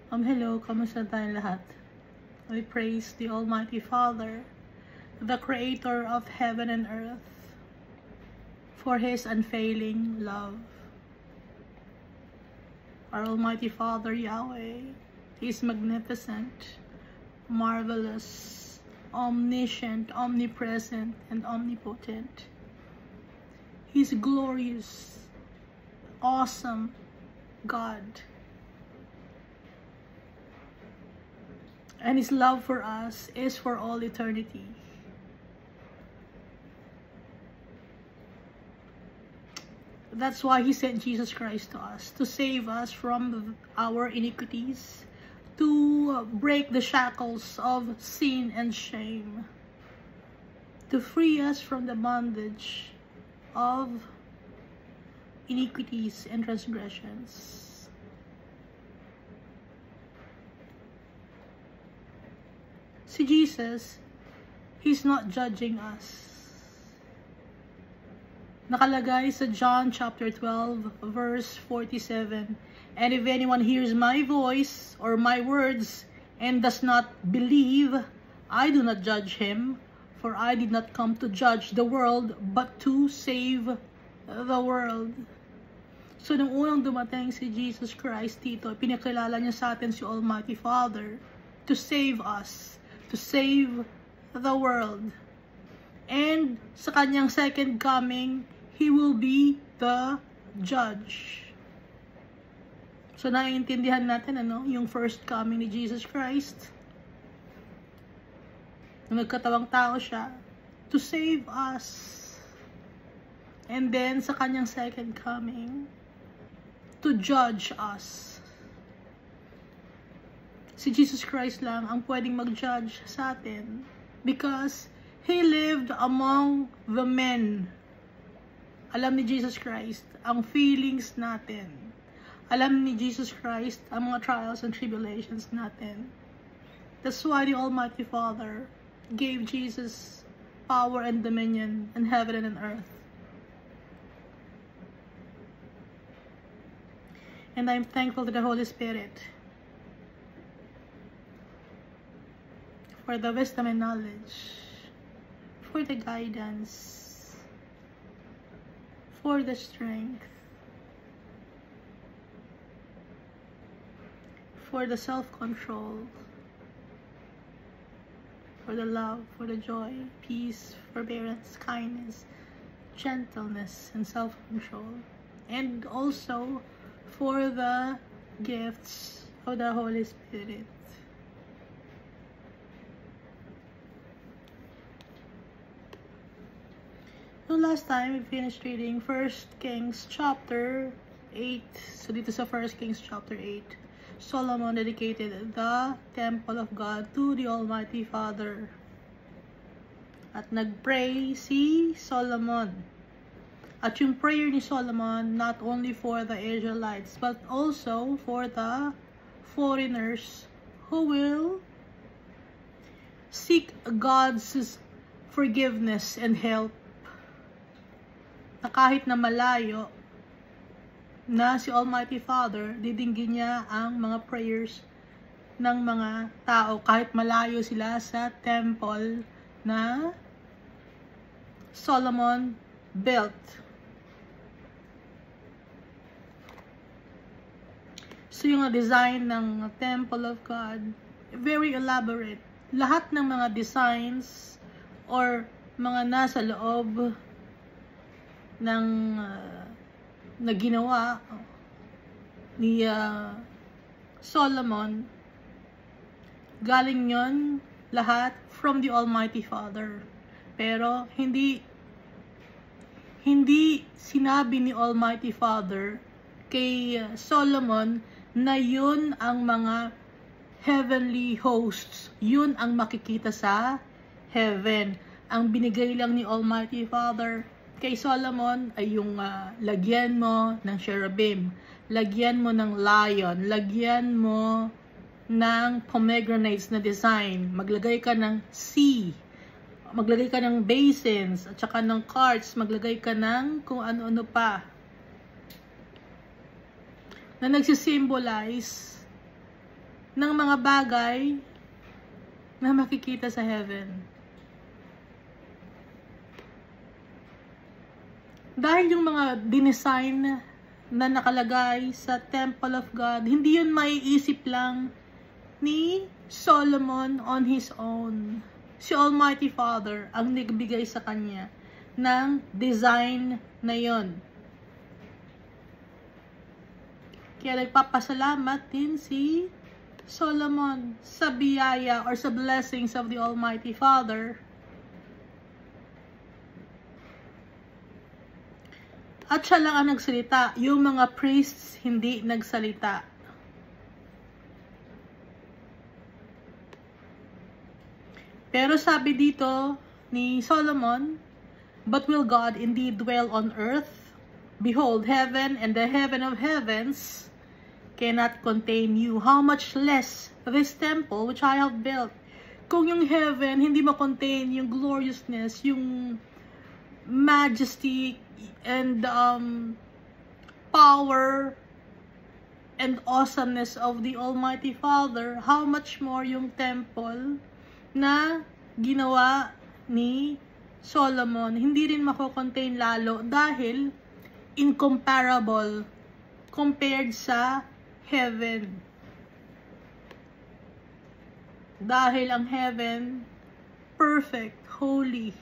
Hello, kamusta tayong lahat? We praise the Almighty Father, the Creator of heaven and earth, for His unfailing love. Our Almighty Father, Yahweh, is magnificent, marvelous, omniscient, omnipresent, and omnipotent. He's glorious, awesome God. And His love for us is for all eternity. That's why He sent Jesus Christ to us, to save us from our iniquities, to break the shackles of sin and shame, to free us from the bondage of iniquities and transgressions. Si Jesus, He's not judging us. Nakalagay sa John chapter 12, verse 47, "And if anyone hears my voice or my words and does not believe, I do not judge him, for I did not come to judge the world, but to save the world." So, nung unang dumating si Jesus Christ dito, pinakilala niya sa atin si Almighty Father to save us, to save the world. And sa kanyang second coming, He will be the judge. So, naiintindihan natin, yung first coming ni Jesus Christ. Nagkatawang tao siya to save us. And then, sa kanyang second coming, to judge us. Si Jesus Christ lang ang pwedeng mag-judge sa atin because He lived among the men. Alam ni Jesus Christ ang feelings natin. Alam ni Jesus Christ ang mga trials and tribulations natin. That's why the Almighty Father gave Jesus power and dominion in heaven and on earth. And I'm thankful to the Holy Spirit for the wisdom and knowledge, for the guidance, for the strength, for the self-control, for the love, for the joy, peace, forbearance, kindness, gentleness, and self-control, and also for the gifts of the Holy Spirit. So last time, we finished reading 1 Kings chapter 8. So dito sa 1 Kings chapter 8, Solomon dedicated the temple of God to the Almighty Father. At nagpray si Solomon. At yung prayer ni Solomon, not only for the Israelites, but also for the foreigners who will seek God's forgiveness and help. Na kahit na malayo na si Almighty Father, didinggin niya ang mga prayers ng mga tao kahit malayo sila sa temple na Solomon built. So yung design ng Temple of God, very elaborate. Lahat ng mga designs or mga nasa loob ng na ginawa ni Solomon, galing yon lahat from the Almighty Father. Pero hindi sinabi ni Almighty Father kay Solomon na yun ang mga heavenly hosts, yun ang makikita sa heaven. Ang binigay lang ni Almighty Father kay Solomon ay yung lagyan mo ng cherubim, lagyan mo ng lion, lagyan mo ng pomegranates na design, maglagay ka ng sea, maglagay ka ng basins, at saka ng carts, maglagay ka ng kung ano-ano pa na nagsisimbolize ng mga bagay na makikita sa heaven. Dahil yung mga dinesign na nakalagay sa Temple of God, hindi yun maiisip lang ni Solomon on his own. Si Almighty Father ang nagbigay sa kanya ng design na yon. Kaya nagpapasalamat din si Solomon sa biyaya or sa blessings of the Almighty Father. At siya lang ang nagsalita. Yung mga priests hindi nagsalita. Pero sabi dito ni Solomon, "But will God indeed dwell on earth? Behold, heaven and the heaven of heavens cannot contain you. How much less this temple which I have built?" Kung yung heaven hindi ma-contain yung gloriousness, yung majesty, and power and awesomeness of the Almighty Father, how much more yung temple na ginawa ni Solomon, hindi rin mako-contain lalo dahil incomparable compared sa heaven. Dahil ang heaven, perfect, holy.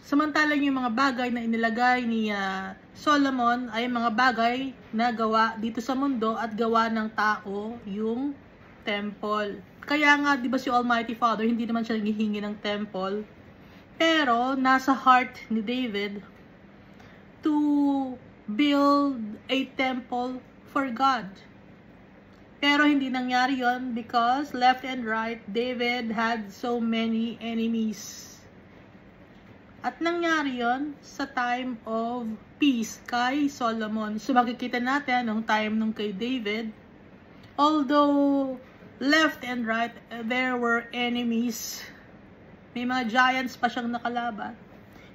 Samantalang yung mga bagay na inilagay ni Solomon ay mga bagay na gawa dito sa mundo at gawa ng tao, yung temple. Kaya nga, di ba si Almighty Father, hindi naman siya nanghihingi ng temple. Pero, nasa heart ni David to build a temple for God. Pero hindi nangyari yon because left and right, David had so many enemies. At nangyari yon sa time of peace kay Solomon. So makikita natin nung time nung kay David, although left and right there were enemies, may mga giants pa siyang nakalaban,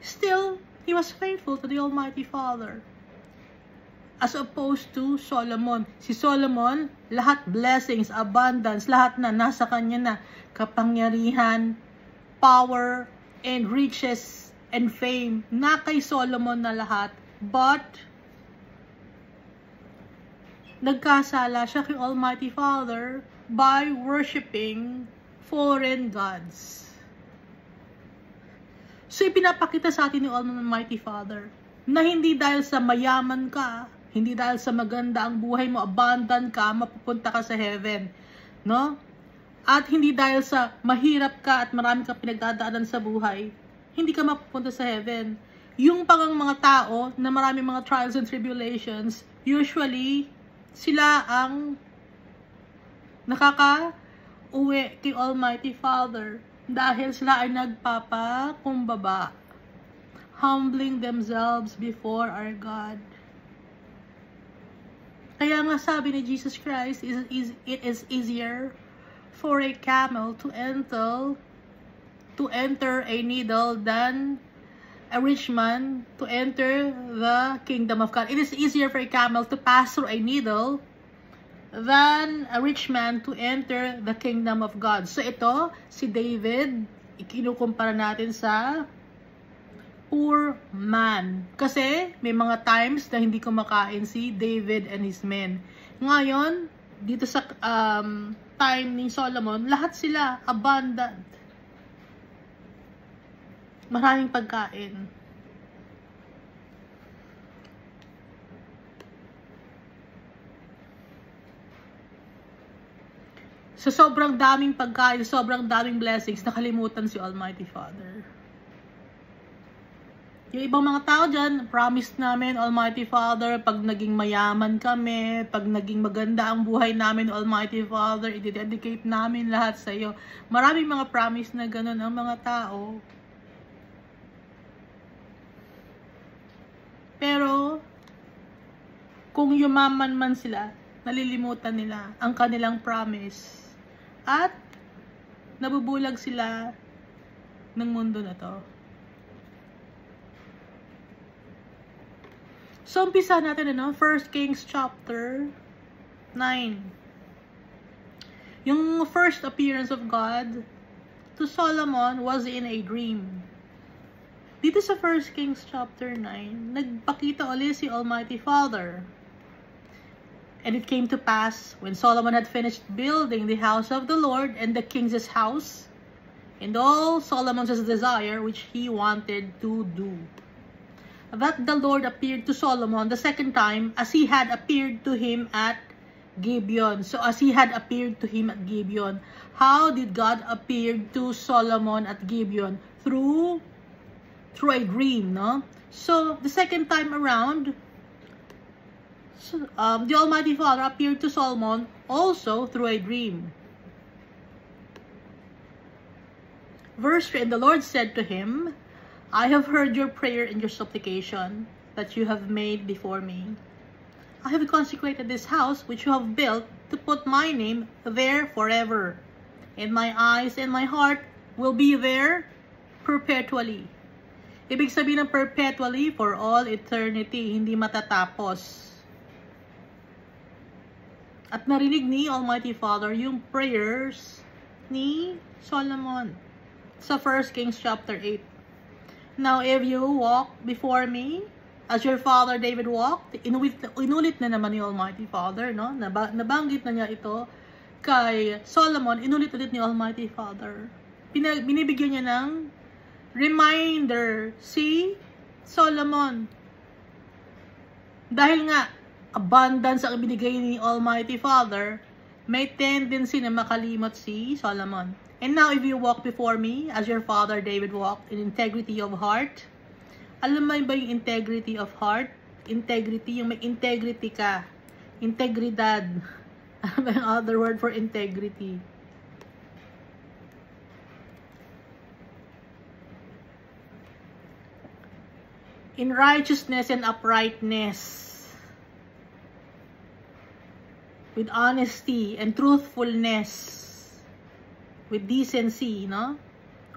still he was faithful to the Almighty Father. As opposed to Solomon. Si Solomon, lahat blessings, abundance, lahat na nasa kanya na, kapangyarihan, power, and riches, and fame, na kay Solomon na lahat, but nagkasala siya kay Almighty Father by worshiping foreign gods. So ipinapakita sa atin ni Almighty Father na hindi dahil sa mayaman ka, hindi dahil sa maganda ang buhay mo, abundant ka, mapupunta ka sa heaven, no? At hindi dahil sa mahirap ka at marami ka pinagdadaanan sa buhay, hindi ka mapupunta sa heaven. Yung pangang mga tao na maraming mga trials and tribulations, usually, sila ang nakaka-uwi kay Almighty Father dahil sila ay nagpapakumbaba, humbling themselves before our God. Kaya nga sabi ni Jesus Christ, it is easier for a camel to enter a needle than a rich man to enter the kingdom of God. It is easier for a camel to pass through a needle than a rich man to enter the kingdom of God. So ito, si David, ikinukumpara natin sa poor man. Kasi may mga times na hindi kumakain si David and his men. Ngayon, dito sa time ni Solomon, lahat sila abundant. Maraming pagkain. So, sobrang daming pagkain, sobrang daming blessings, nakalimutan si Almighty Father. Yung ibang mga tao dyan, promise namin, Almighty Father, pag naging mayaman kami, pag naging maganda ang buhay namin, Almighty Father, i-dedicate namin lahat sa iyo. Maraming mga promise na ganun ang mga tao. Pero, kung yumaman man sila, nalilimutan nila ang kanilang promise. At, nabubulag sila ng mundo na to. So, umpisa natin, 1 Kings chapter Yung first appearance of God to Solomon was in a dream. Dito sa 1 Kings chapter 9, nagpakita ulit si Almighty Father. And it came to pass, when Solomon had finished building the house of the Lord and the king's house, and all Solomon's desire which he wanted to do, that the Lord appeared to Solomon the second time, as he had appeared to him at Gibeon. So as he had appeared to him at Gibeon, how did God appear to Solomon at Gibeon? Through a dream, no? So the second time around, the Almighty Father appeared to Solomon also through a dream. Verse 3, and the Lord said to him, I have heard your prayer and your supplication that you have made before me. I have consecrated this house which you have built to put my name there forever, and my eyes and my heart will be there perpetually. Ibig sabihin ng perpetually, for all eternity, hindi matatapos. At narinig ni Almighty Father yung prayers ni Solomon sa 1 Kings chapter 8. Now, if you walk before me, as your father David walked, inulit na naman ni Almighty Father, no? Nabanggit na niya ito kay Solomon, inulit-ulit ni Almighty Father. Binibigyan niya ng reminder si Solomon. Dahil nga, abundance ang binigay ni Almighty Father, may tendency na makalimot si Solomon. And now, if you walk before me, as your father David walked, in integrity of heart. Alam mo ba yung integrity of heart? Integrity, yung may integrity ka. Integridad. Ano ba yung other word for integrity? In righteousness and uprightness. With honesty and truthfulness. With decency, no?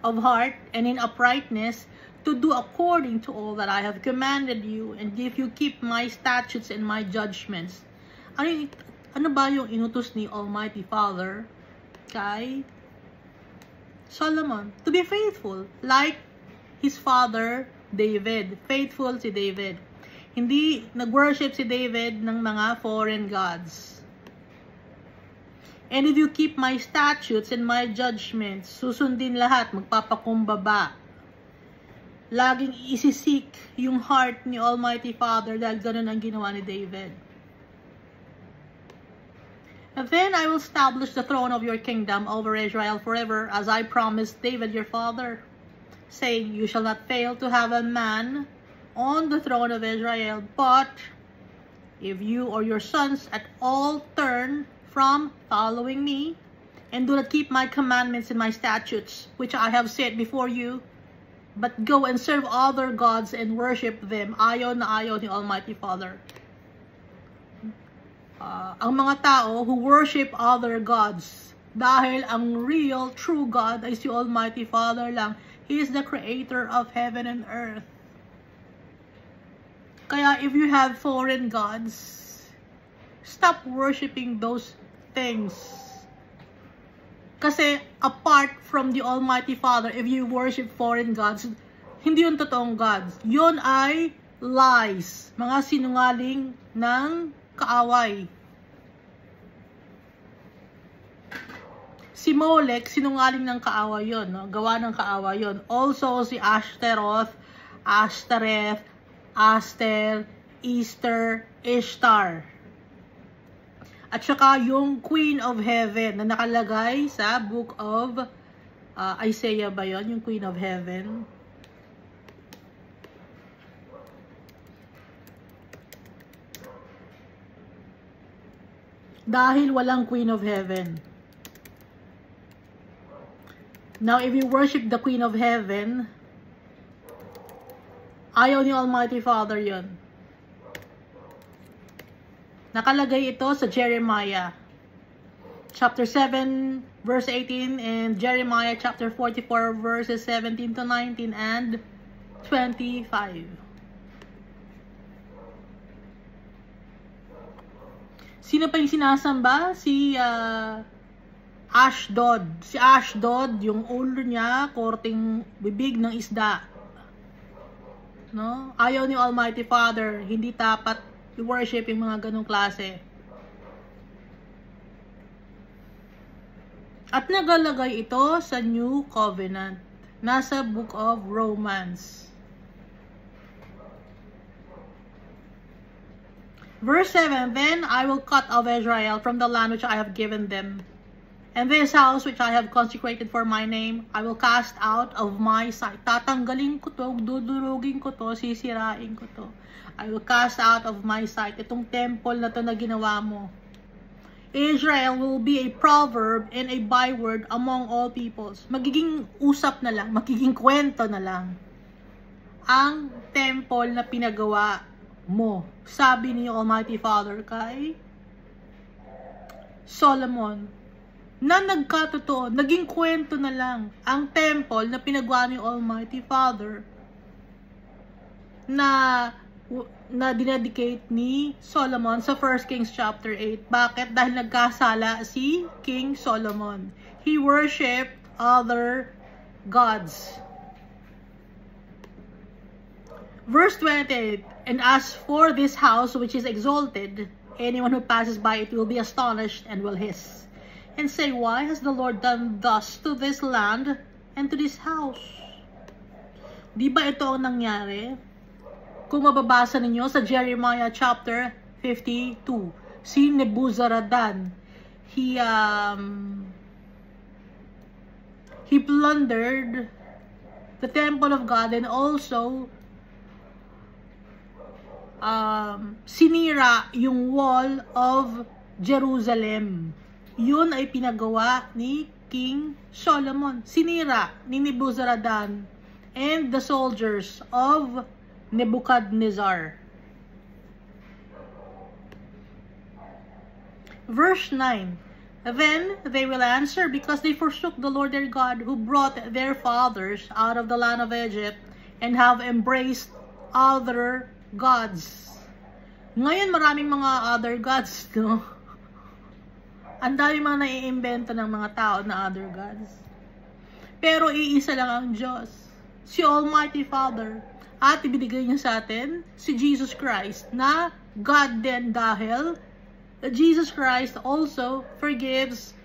Of heart, and in uprightness, to do according to all that I have commanded you, and if you keep my statutes and my judgments. Ano ba yung inutos ni Almighty Father kay Solomon? To be faithful, like his father David. Faithful si David. Hindi nag-worship si David ng mga foreign gods. And if you keep my statutes and my judgments, susundin lahat, magpapakumbaba. Laging isisik yung heart ni Almighty Father dahil ganun ang ginawa ni David. And then I will establish the throne of your kingdom over Israel forever, as I promised David your father, saying, you shall not fail to have a man on the throne of Israel, but if you or your sons at all turn from following me, and do not keep my commandments and my statutes, which I have set before you, but go and serve other gods and worship them. Ayaw na ayaw ni Almighty Father. Ang mga tao who worship other gods, dahil ang real, true God ay si Almighty Father lang. He is the creator of heaven and earth. Kaya if you have foreign gods, stop worshiping those things. Kasi apart from the Almighty Father, if you worship foreign gods, hindi yun totoong gods. Yun ay lies. Mga sinungaling ng kaaway. Si Molech, sinungaling ng kaaway yun. No? Gawa ng kaaway yun. Also, si Ashtaroth, Ashtoreth, Aster, Easter, Ishtar. At saka yung Queen of Heaven na nakalagay sa Book of Isaiah ba yun? Yung Queen of Heaven. Dahil walang Queen of Heaven. Now, if you worship the Queen of Heaven, ayaw ni Almighty Father yun. Nakalagay ito sa Jeremiah chapter 7 verse 18 and Jeremiah chapter 44 verses 17 to 19 and 25. Sino pa yung sinasamba? Si Ashdod. Si Ashdod, yung ulo niya, korting bibig ng isda. No? Ayaw ni Almighty Father, hindi dapat i-worship yung mga ganong klase. At nagalagay ito sa New Covenant. Nasa Book of Romans. Verse 7, Then I will cut off Israel from the land which I have given them. And this house which I have consecrated for my name, I will cast out of my sight. Tatanggalin ko to, dudurugin ko to, sisirain ko to. I will cast out of my sight. Itong temple na to na ginawa mo. Israel will be a proverb and a byword among all peoples. Magiging usap na lang, magiging kwento na lang ang temple na pinagawa mo. Sabi ni Almighty Father kay Solomon, na nagkatotoo, naging kwento na lang ang temple na pinagawa ni Almighty Father na dinedicate ni Solomon sa 1 Kings chapter 8. Bakit? Dahil nagkasala si King Solomon. He worshipped other gods. Verse 28, And as for this house which is exalted, anyone who passes by it will be astonished and will hiss, and say, Why has the Lord done thus to this land and to this house? Di ba ito ang nangyari? Kung mababasa ninyo sa Jeremiah chapter 52, si Nebuzaradan, he plundered the temple of God and also sinira yung wall of Jerusalem. Yun ay pinagawa ni King Solomon. Sinira ni Nebuzaradan and the soldiers of Nebuchadnezzar. Verse 9, Then they will answer, because they forsook the Lord their God, who brought their fathers out of the land of Egypt, and have embraced other gods. Ngayon maraming mga other gods, no? Ang dami mga naiimbento ng mga tao na other gods. Pero iisa lang ang Diyos, si Almighty Father. At ibinigay niya sa atin si Jesus Christ na God din, dahil Jesus Christ also forgives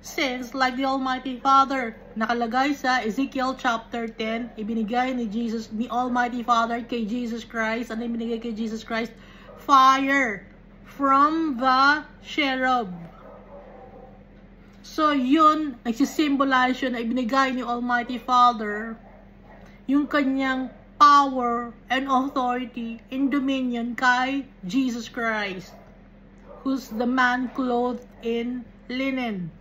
sins like the Almighty Father. Nakalagay sa Ezekiel chapter 10, ibinigay ni Almighty Father kay Jesus Christ. Ano ibinigay kay Jesus Christ? Fire from the cherub. So yun, nagsisimbolize yun na ibinigay ni Almighty Father yung kanyang power and authority and dominion kay Jesus Christ, who's the man clothed in linen.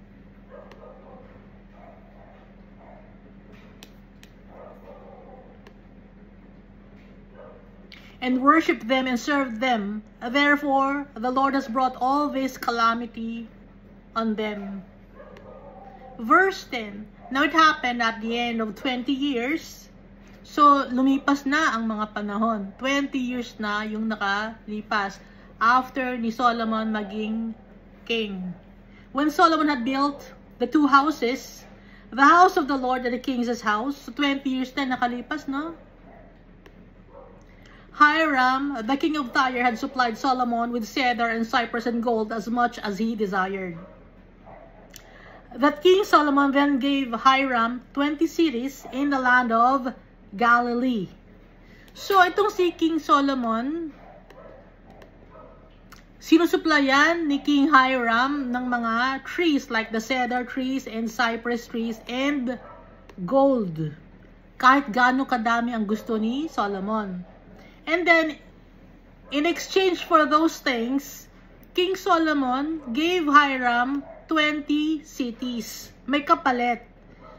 And worship them and serve them. Therefore, the Lord has brought all this calamity on them. Verse 10, Now it happened at the end of 20 years, so lumipas na ang mga panahon. 20 years na yung nakalipas after ni Solomon maging king. When Solomon had built the two houses, the house of the Lord and the king's house, so 20 years na nakalipas, no? Hiram, the king of Tyre, had supplied Solomon with cedar and cypress and gold as much as he desired. That King Solomon then gave Hiram 20 cities in the land of Galilee. So, itong si King Solomon, sinusuplayan ni King Hiram ng mga trees like the cedar trees and cypress trees and gold. Kahit gaano kadami ang gusto ni Solomon. And then, in exchange for those things, King Solomon gave Hiram 20 cities. May kapalit.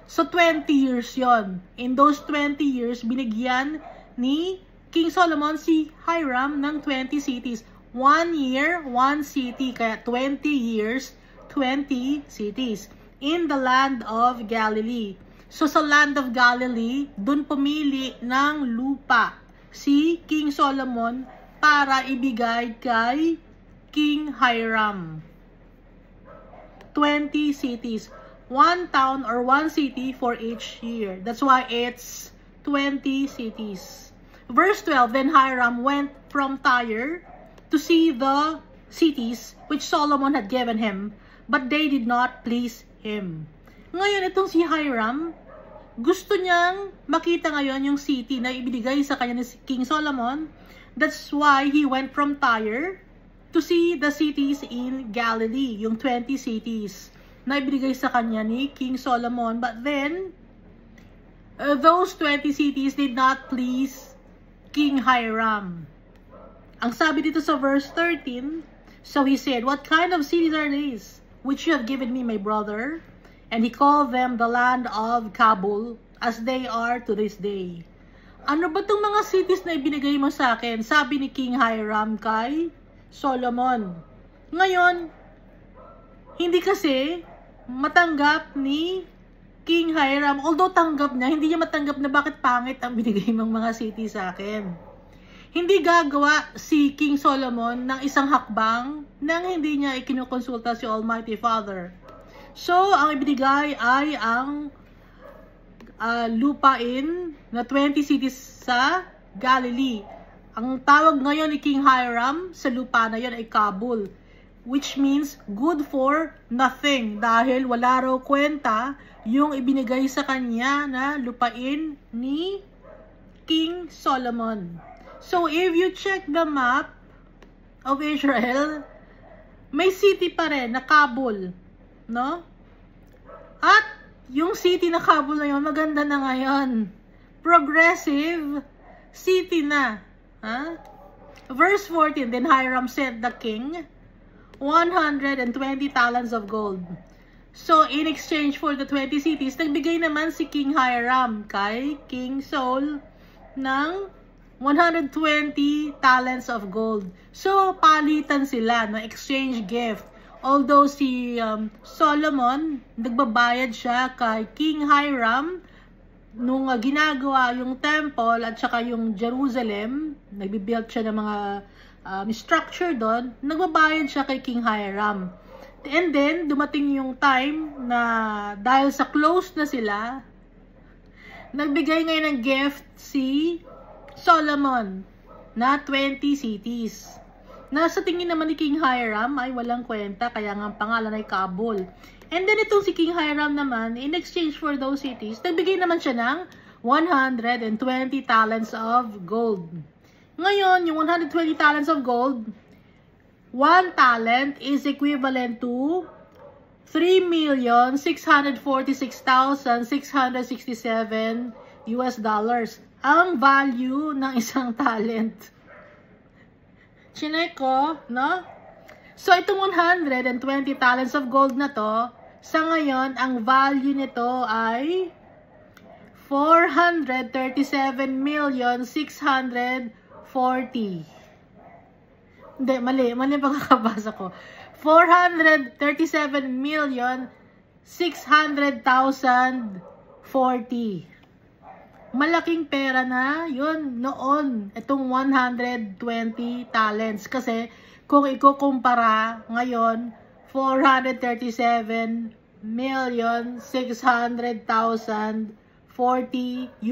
So, 20 years yon. In those 20 years, binigyan ni King Solomon si Hiram ng 20 cities. 1 year, 1 city. Kaya 20 years, 20 cities. In the land of Galilee. So, sa land of Galilee, dun pumili ng lupa si King Solomon para ibigay kay King Hiram. 20 cities. 1 town or 1 city for each year. That's why it's 20 cities. Verse 12, then Hiram went from Tyre to see the cities which Solomon had given him, but they did not please him. Ngayon, itong si Hiram, gusto niyang makita ngayon yung city na ibinigay sa kanya ni King Solomon. That's why he went from Tyre to see the cities in Galilee, yung 20 cities na ibinigay sa kanya ni King Solomon. But then, those 20 cities did not please King Hiram. Ang sabi dito sa verse 13, so he said, what kind of cities are these, which you have given me, my brother? And he called them the land of Kabul, as they are to this day. Ano ba itong mga cities na ibinigay mo sa akin? Sabi ni King Hiram kay Solomon. Ngayon, hindi kasi matanggap ni King Hiram, although tanggap niya, hindi niya matanggap na bakit pangit ang binigay mong mga city sa akin. Hindi gagawa si King Solomon ng isang hakbang nang hindi niya ikinukonsulta si Almighty Father. So, ang ibinigay ay ang lupain na 20 cities sa Galilee. Ang tawag ngayon ni King Hiram sa lupa na yun ay Kabul, which means good for nothing dahil wala raw kwenta yung ibinigay sa kanya na lupain ni King Solomon. So, if you check the map of Israel, may city pa rin na Kabul, no? At yung city na Kabul na yun, maganda na ngayon. Progressive city na. Huh? Verse 14, then Hiram sent the king 120 talents of gold. So, in exchange for the 20 cities, nagbigay naman si King Hiram kay King Saul ng 120 talents of gold. So, palitan sila, no? Exchange gift. Although si Solomon, nagbabayad siya kay King Hiram nung ginagawa yung temple at saka yung Jerusalem, nagbibuild siya ng mga structure doon, nagbabayad siya kay King Hiram. And then, dumating yung time na dahil sa close na sila, nagbigay ngayon ng gift si Solomon na 20 cities. Nasa tingin naman ni King Hiram ay walang kwenta, kaya nga ang pangalan ay Kabul. And then itong si King Hiram naman, in exchange for those cities, nagbigay naman siya ng 120 talents of gold. Ngayon, yung 120 talents of gold, 1 talent is equivalent to 3,646,667 US dollars. Ang value ng isang talent. Chinek ko, no? So, itong 120 talents of gold na to, sa ngayon, ang value nito ay 437,640,000. Hindi, mali ang pagkakabasa ko. 437,600,040. Malaking pera na yun noon, itong 120 talents. Kasi kung ikukumpara ngayon, 437,600,040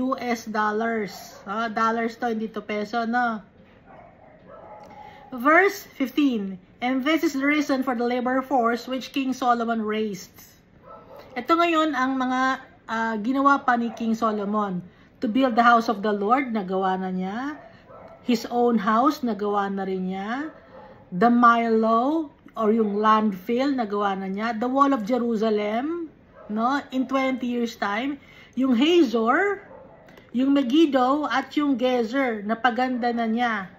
US dollars. Dollars to, hindi to peso, no? Verse 15, and this is the reason for the labor force which King Solomon raised. Ito ngayon ang mga ginawa pa ni King Solomon. To build the house of the Lord, nagawa na niya. His own house, nagawa na rin niya. The Milo, or yung landfill, nagawa na niya. The wall of Jerusalem, no, in 20 years time. Yung Hazor, yung Megiddo, at yung Gezer, napaganda na niya.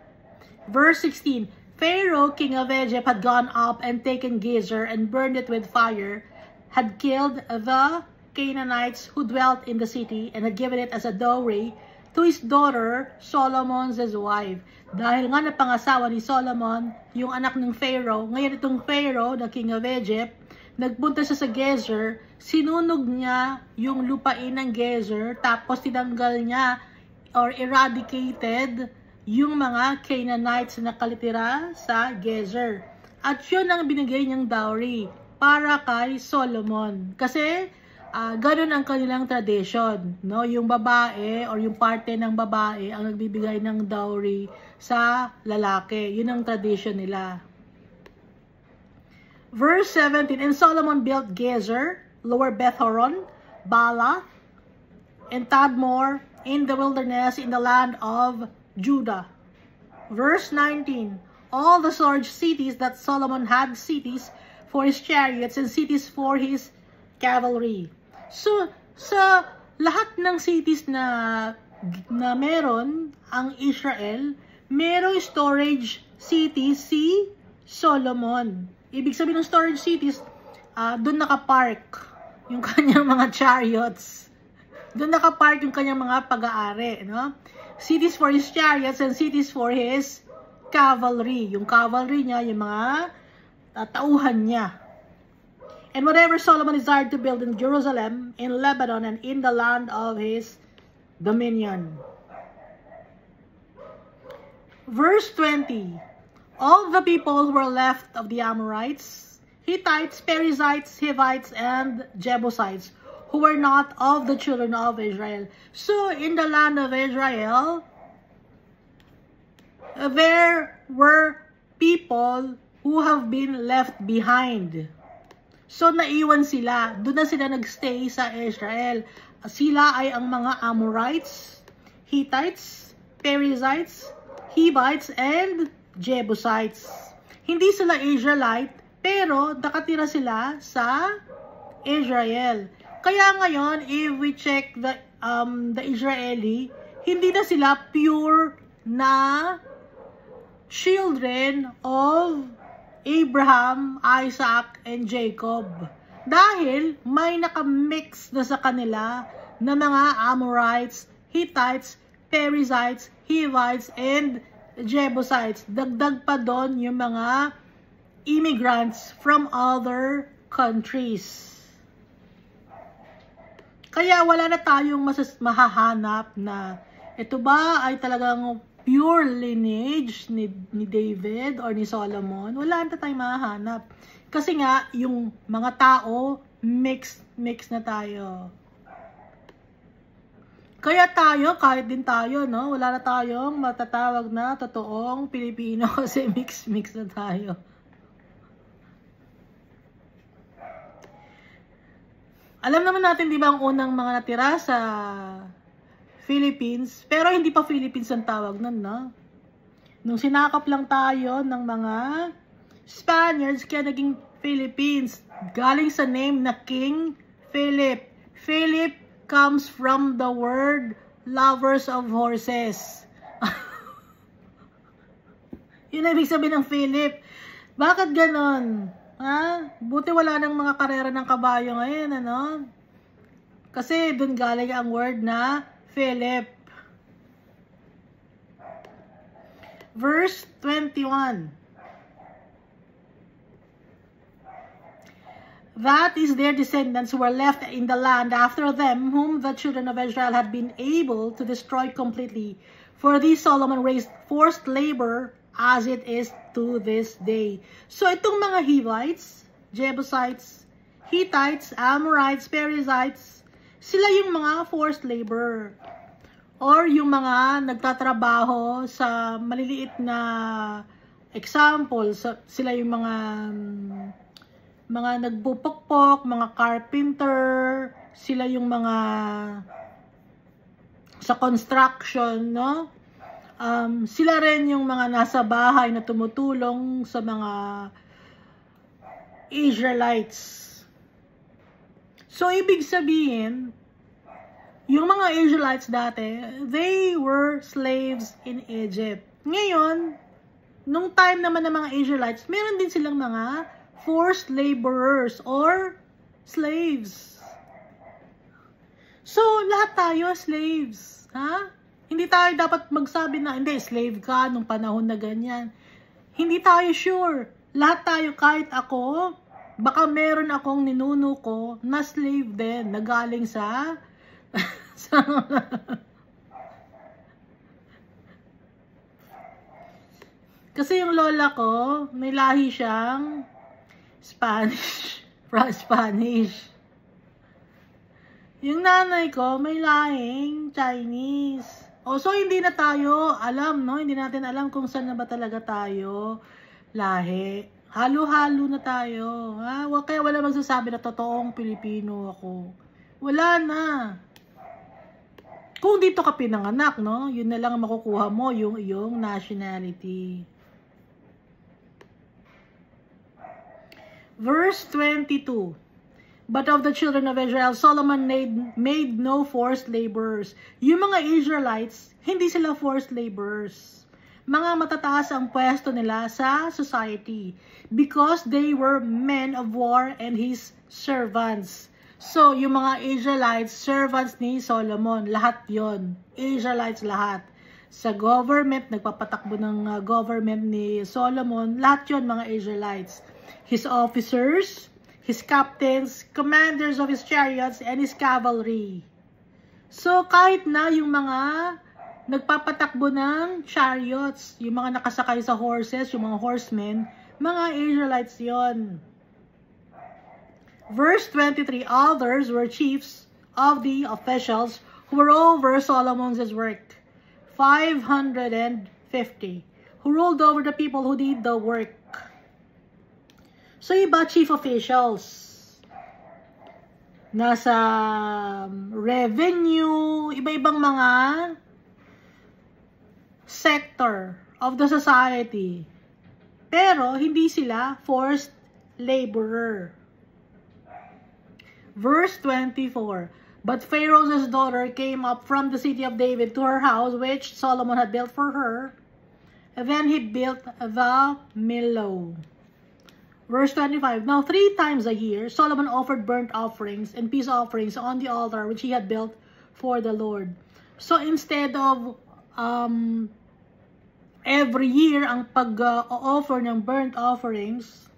Verse 16, Pharaoh, king of Egypt, had gone up and taken Gezer and burned it with fire, had killed the Canaanites who dwelt in the city, and had given it as a dowry to his daughter, Solomon's wife. Dahil nga napangasawa ni Solomon, yung anak ng Pharaoh, ngayon itong Pharaoh, the king of Egypt, nagpunta siya sa Gezer, sinunog niya yung lupain ng Gezer, tapos tinanggal niya or eradicated yung mga Canaanites na nakalitira sa Gezer. At yun ang binigay niyang dowry para kay Solomon. Kasi, ganun ang kanilang tradition, no? Yung babae or yung parte ng babae ang nagbibigay ng dowry sa lalaki. Yun ang tradition nila. Verse 17, and Solomon built Gezer, Lower Beth-horon, Bala, and Tadmor in the wilderness in the land of Judah. Verse 19, all the large cities that Solomon had, cities for his chariots and cities for his cavalry. So, sa lahat ng cities na meron ang Israel, merong storage cities si Solomon. Ibig sabihin ng storage cities, doon nakapark yung kanyang mga chariots. Doon nakapark yung kanyang mga pag-aari, no? Cities for his chariots and cities for his cavalry. Yung cavalry niya, yung mga tauhan niya. And whatever Solomon desired to build in Jerusalem, in Lebanon, and in the land of his dominion. Verse 20. All the people were left of the Amorites, Hittites, Perizzites, Hivites, and Jebusites, who were not of the children of Israel. So, in the land of Israel, there were people who have been left behind. So, naiwan sila. Doon na sila nagstay sa Israel. Sila ay ang mga Amorites, Hittites, Perizzites, Hivites, and Jebusites. Hindi sila Israelite, pero nakatira sila sa Israel. Kaya ngayon, if we check the Israeli, hindi na sila pure na children of Abraham, Isaac, and Jacob. Dahil may nakamix na sa kanila na mga Amorites, Hittites, Perizzites, Hivites, and Jebusites. Dagdag pa doon yung mga immigrants from other countries. Kaya wala na tayong mahahanap na ito ba ay talagang pure lineage ni David or ni Solomon. Wala na tayong mahahanap. Kasi nga, yung mga tao, mix na tayo. Kaya tayo, kahit din tayo, no? Wala na tayong matatawag na totoong Pilipino kasi mix na tayo. Alam naman natin, di ba, ang unang mga natira sa Philippines, pero hindi pa Philippines ang tawag nun, no? Nung sinakap lang tayo ng mga Spaniards, kaya naging Philippines. Galing sa name na King Philip. Philip comes from the word lovers of horses. Yun ibig sabihin ng Philip. Bakit ganon? Ha? Buti wala nang mga karera ng kabayo ngayon, ano? Kasi dun galing ang word na Philip. Verse 21. That is their descendants who were left in the land after them, whom the children of Israel had been able to destroy completely. For these Solomon raised forced labor as it is to this day. So itong mga Hivites, Jebusites, Hittites, Amorites, Perizzites, sila yung mga forced labor. Or yung mga nagtatrabaho sa maliliit na example, sila yung mga nagpupukpok, mga carpenter, sila yung mga sa construction, no? Sila rin yung mga nasa bahay na tumutulong sa mga Israelites. So, ibig sabihin, yung mga Israelites dati, they were slaves in Egypt. Ngayon, nung time naman ng mga Israelites, meron din silang mga forced laborers or slaves. So, lahat tayo slaves. Ha? Hindi tayo dapat magsabi na, hindi, slave ka nung panahon na ganyan. Hindi tayo sure. Lahat tayo, kahit ako, baka meron akong ninuno ko na slave din, na galing sa Kasi yung lola ko, may lahi siyang Spanish. From Spanish. Yung nanay ko, may lahing Chinese. O, so hindi na tayo alam, no? Hindi natin alam kung saan na ba talaga tayo lahi. Halo-halo na tayo. Ha? Kaya wala magsasabi na totoong Pilipino ako. Wala na. Kung dito ka pinanganak, no? Yun na lang makukuha mo, yung iyong nationality. Verse 22. But of the children of Israel, Solomon made no forced laborers. Yung mga Israelites, hindi sila forced laborers. Mga matataas ang pwesto nila sa society because they were men of war and his servants. So, yung mga Israelites, servants ni Solomon, lahat yon, Israelites lahat. Sa government, nagpapatakbo ng government ni Solomon, lahat yon mga Israelites. His officers, his captains, commanders of his chariots, and his cavalry. So, kahit na yung mga nagpapatakbo ng chariots, yung mga nakasakay sa horses, yung mga horsemen, mga Israelites yon. Verse 23, others were chiefs of the officials who were over Solomon's work, 550, who ruled over the people who did the work. So, iba chief officials. Nasa revenue, iba-ibang mga sector of the society. Pero, hindi sila forced laborer. Verse 24. But Pharaoh's daughter came up from the city of David to her house, which Solomon had built for her. And then he built the Millo. Verse 25, now 3 times a year, Solomon offered burnt offerings and peace offerings on the altar which he had built for the Lord. So instead of every year ang pag-offer ng burnt offerings,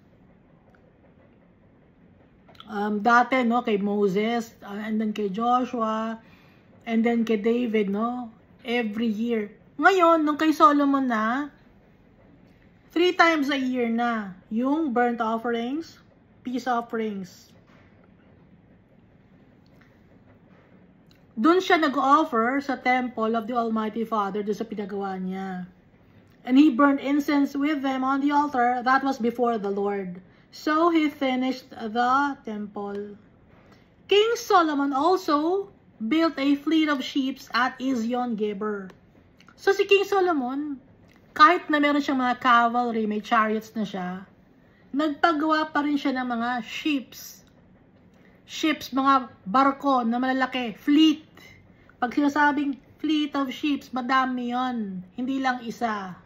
dati, no, kay Moses, and then kay Joshua, and then kay David, no, every year. Ngayon, nung kay Solomon na, 3 times a year na yung burnt offerings, peace offerings. Doon siya nag-offer sa temple of the Almighty Father, doon sa pinagawa niya. And he burned incense with them on the altar that was before the Lord. So he finished the temple. King Solomon also built a fleet of ships at Ezion-Geber. So si King Solomon, kahit na meron siyang mga cavalry, may chariots na siya, nagpagawa pa rin siya ng mga ships. Ships, mga barko na malalaki, fleet. Pag sinasabing fleet of ships, madami yon, hindi lang isa.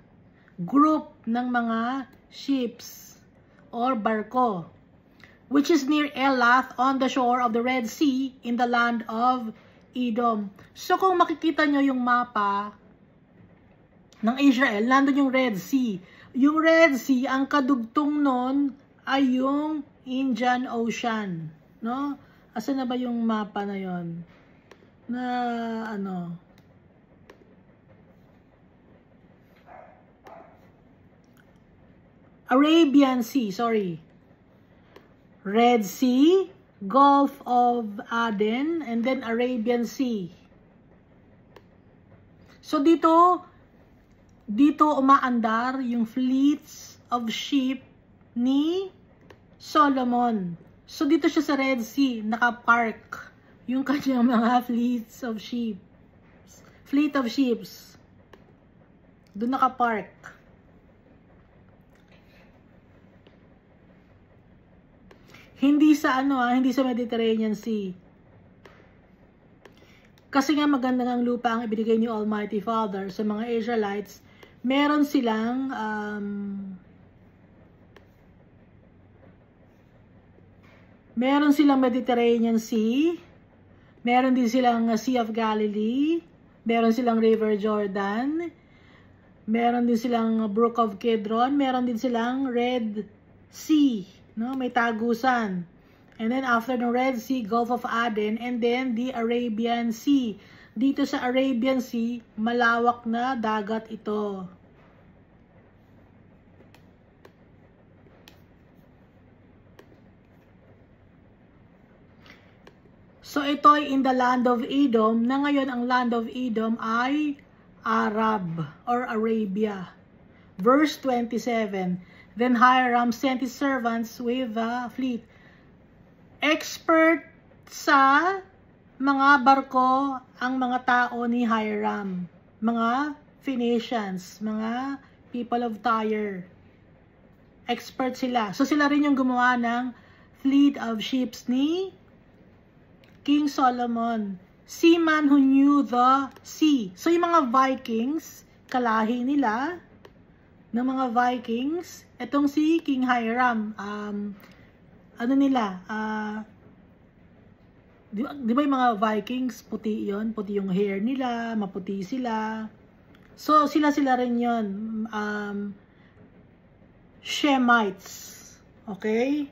Group ng mga ships or barko, which is near Elath on the shore of the Red Sea in the land of Edom. So kung makikita nyo yung mapa ng Israel, nandun yung Red Sea. Yung Red Sea, ang kadugtong nun ay yung Indian Ocean. No? Asan na ba yung mapa na yon? Na ano? Arabian Sea, sorry. Red Sea, Gulf of Aden, and then Arabian Sea. So dito umaandar yung fleets of ship ni Solomon. So dito siya sa Red Sea, nakapark yung kanyang mga fleets of ships. Fleet of ships. Doon nakapark. Hindi sa hindi sa Mediterranean Sea. Kasi nga maganda ng lupa ang ibinigay ni Almighty Father sa mga Israelites. Meron silang Mediterranean Sea, meron din silang Sea of Galilee, meron silang River Jordan, meron din silang Brook of Kidron, meron din silang Red Sea, no? May tagusan. And then after the Red Sea, Gulf of Aden, and then the Arabian Sea. Dito sa Arabian Sea, malawak na dagat ito. So ito ay in the land of Edom, na ngayon ang land of Edom ay Arab or Arabia. Verse 27, then Hiram sent his servants with the fleet. Expert sa mga barko ang mga tao ni Hiram, mga Phoenicians, mga people of Tyre. Expert sila. So sila rin yung gumawa ng fleet of ships ni King Solomon. Seaman who knew the sea. So yung mga Vikings, kalahi nila ng mga Vikings, etong si King Hiram, ano nila, di ba yung mga Vikings, puti yon, puti yung hair nila, maputi sila. So, sila rin yon, Shemites. Okay?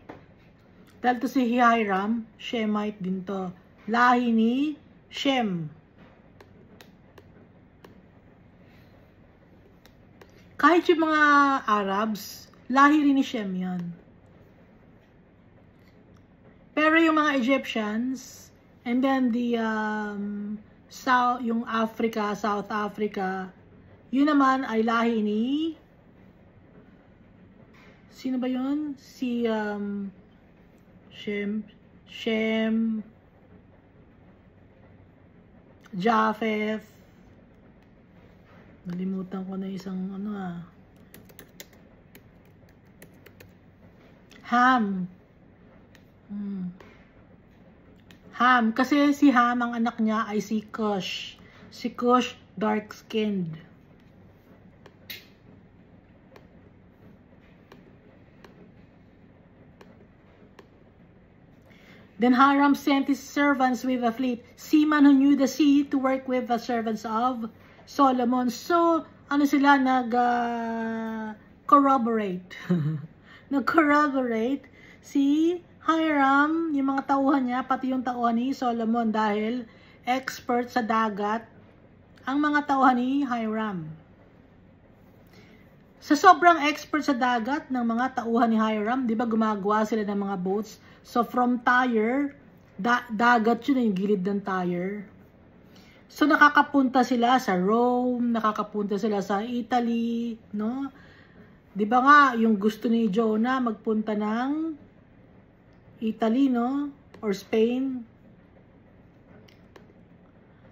Dahil to si Hiram, Shemite din to. Lahi ni Shem. Kahit yung mga Arabs, lahi rin ni Shem yon. Pero yung mga Egyptians, and then the yung Africa, South Africa, yun naman ay lahi ni, sino ba yun? Si Shem, Japheth, nalimutan ko na isang Ham. Ham, kasi si Ham, ang anak niya ay si Cush. Si Cush, dark-skinned. Then Hiram sent his servants with a fleet, seamen who knew the sea, to work with the servants of Solomon. So, ano sila, nag-corroborate. Nag-corroborate si Hiram, yung mga tauhan niya, pati yung tauhan ni Solomon, dahil expert sa dagat ang mga tauhan ni Hiram. Sa sobrang expert sa dagat ng mga tauhan ni Hiram, di ba gumagawa sila ng mga boats? So from Tyre, dagat yun, yung gilid ng Tyre. So nakakapunta sila sa Rome, nakakapunta sila sa Italy, no? Di ba nga, yung gusto ni Jonah magpunta ng Italy, no? Or Spain.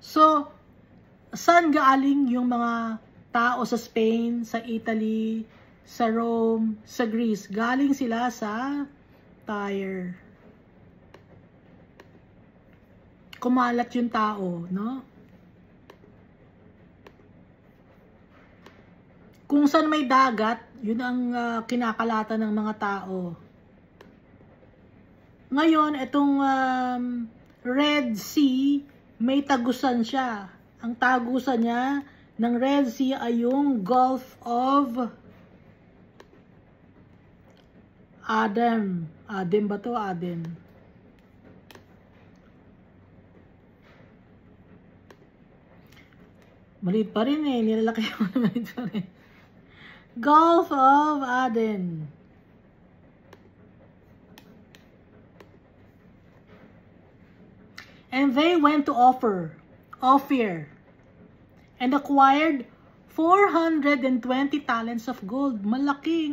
So, saan galing yung mga tao sa Spain, sa Italy, sa Rome, sa Greece? Galing sila sa Tyre. Kumalat yung tao, no? Kung saan may dagat, yun ang kinakalatan ng mga tao. Ngayon, itong Red Sea, may tagusan siya. Ang tagusan niya ng Red Sea ay yung Gulf of Aden. Aden ba to? Aden. Maliit pa rin eh. Nilalaki mo na maliit pa rin. Gulf of Aden. And they went to Ophir, and acquired 420 talents of gold. Malaki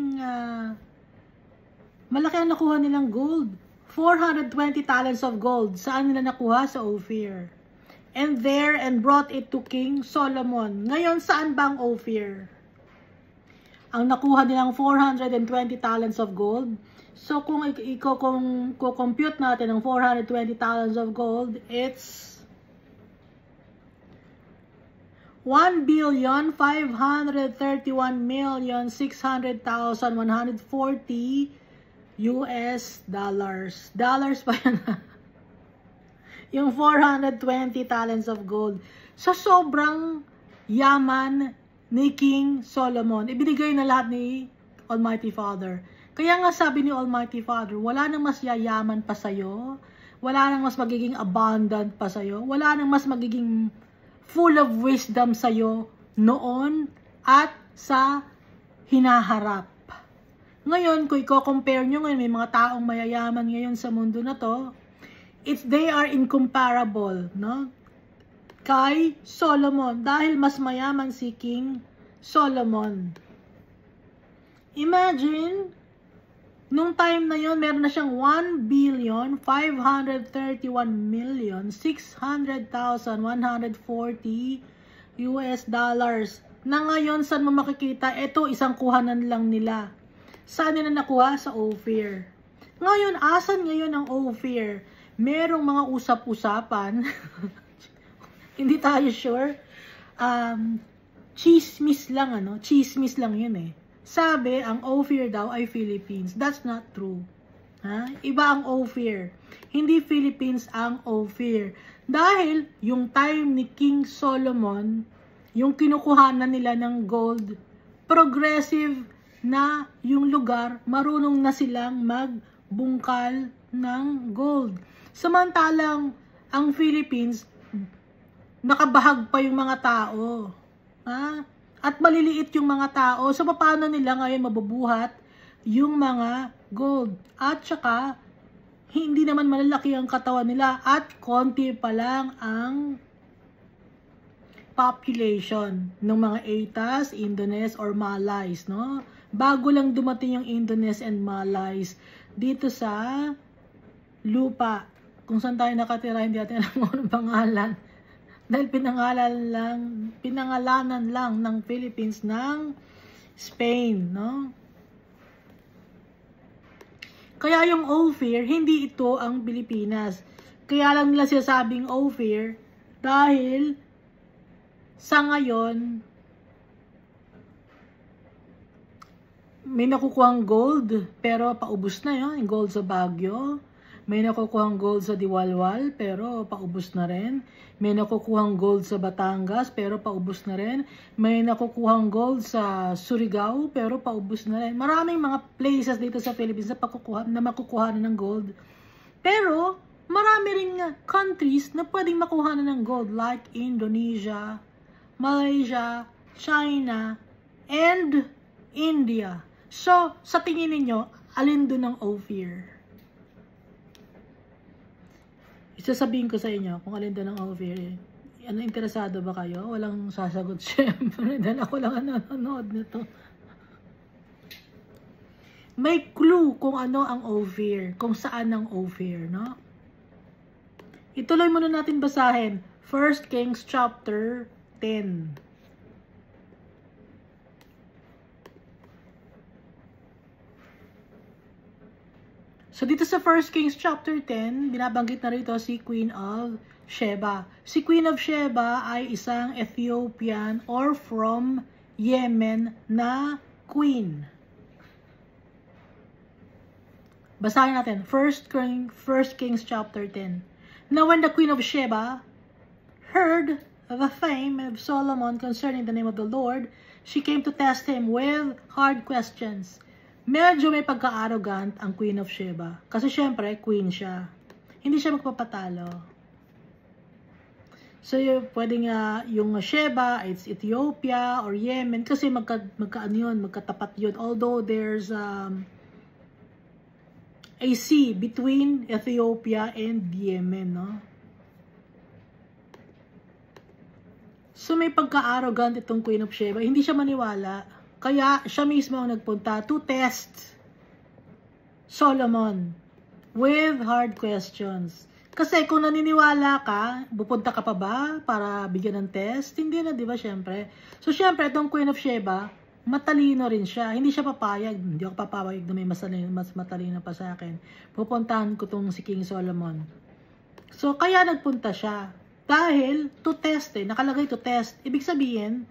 ang nakuha nilang gold. 420 talents of gold. Saan nila nakuha? Sa Ophir. And brought it to King Solomon. Ngayon, saan ba ang Ophir? Ang nakuha nilang 420 talents of gold. So, kung compute natin ang 420 talents of gold, it's 1,531,600,140 US dollars. Dollars pa yan. Yung 420 talents of gold. So, sobrang yaman ni King Solomon. Ibinigay na lahat ni Almighty Father. Kaya nga sabi ni Almighty Father, wala nang mas yayaman pa sa'yo. Wala nang mas magiging abundant pa sa'yo. Wala nang mas magiging full of wisdom sa'yo noon at sa hinaharap. Ngayon, kung i-compare nyo ngayon, may mga taong mayayaman ngayon sa mundo na to, they are incomparable, no? Kay Solomon, dahil mas mayaman si King Solomon. Imagine, nung time na yon, meron na siyang 1,531,600,140 US dollars. Na ngayon, saan mo makikita? Ito, isang kuhanan lang nila. Saan nila nakuha? Sa Ophir. Ngayon, asan ngayon ang Ophir? Merong mga usap-usapan. Hindi tayo sure. Chismis lang, ano? Chismis lang yun eh. Sabi, ang Ophir daw ay Philippines. That's not true. Ha? Iba ang Ophir. Hindi Philippines ang Ophir. Dahil, yung time ni King Solomon, yung kinukuhanan nila ng gold, progressive na yung lugar, marunong na silang magbungkal ng gold. Samantalang, ang Philippines, nakabahag pa yung mga tao. Ha? At maliliit yung mga tao. So, paano nila ngayon mabubuhat yung mga gold? At saka, hindi naman malalaki ang katawan nila at konti pa lang ang population ng mga Atas, Indones, or Malays, no? Bago lang dumating yung Indones and Malays dito sa lupa. Kung saan tayo nakatira, hindi natin alam kung pangalan. Dahil pinangalanan lang ng Philippines ng Spain, no? Kaya yung Ophir, hindi ito ang Pilipinas. Kaya lang nila sinasabing Ophir dahil sa ngayon, may nakukuhang gold, pero paubos na yun. Yung gold sa Baguio. May nakukuhang gold sa Diwalwal, pero paubos na rin. May nakukuhang gold sa Batangas, pero paubos na rin. May nakukuhang gold sa Surigao, pero paubos na rin. Maraming mga places dito sa Philippines na makukuha na ng gold. Pero, marami rin countries na pwedeng makuha na ng gold, like Indonesia, Malaysia, China, and India. So, sa tingin ninyo, alin doon ang Ophir? Isasabihin ko sa inyo kung alin doon ang Ophir. Ano, interesado ba kayo? Walang sasagot syempre. Dahil ako lang nanonood nito. May clue kung ano ang Ophir. Kung saan ang Ophir, no? Ituloy muna natin basahin. 1 Kings chapter 10. So, dito sa 1 Kings chapter 10, binabanggit na rito si Queen of Sheba. Si Queen of Sheba ay isang Ethiopian or from Yemen na queen. Basahin natin. 1 Kings chapter 10. Now, when the Queen of Sheba heard the fame of Solomon concerning the name of the Lord, she came to test him with hard questions. Medyo may pagka-arrogant ang Queen of Sheba. Kasi syempre, queen siya. Hindi siya magpapatalo. So, pwedeng yung Sheba, it's Ethiopia or Yemen. Kasi magkatapat yun. Although there's a sea between Ethiopia and Yemen, no? So, may pagka-arrogant itong Queen of Sheba. Hindi siya maniwala. Kaya, siya mismo ang nagpunta to test Solomon with hard questions. Kasi kung naniniwala ka, pupunta ka pa ba para bigyan ng test? Hindi na, di ba, syempre? So, syempre, itong Queen of Sheba, matalino rin siya. Hindi siya papayag. Hindi ako papayag na may mas matalino pa sa akin. Pupuntahan ko itong si King Solomon. So, kaya nagpunta siya. Dahil, to test nakalagay to test. Ibig sabihin,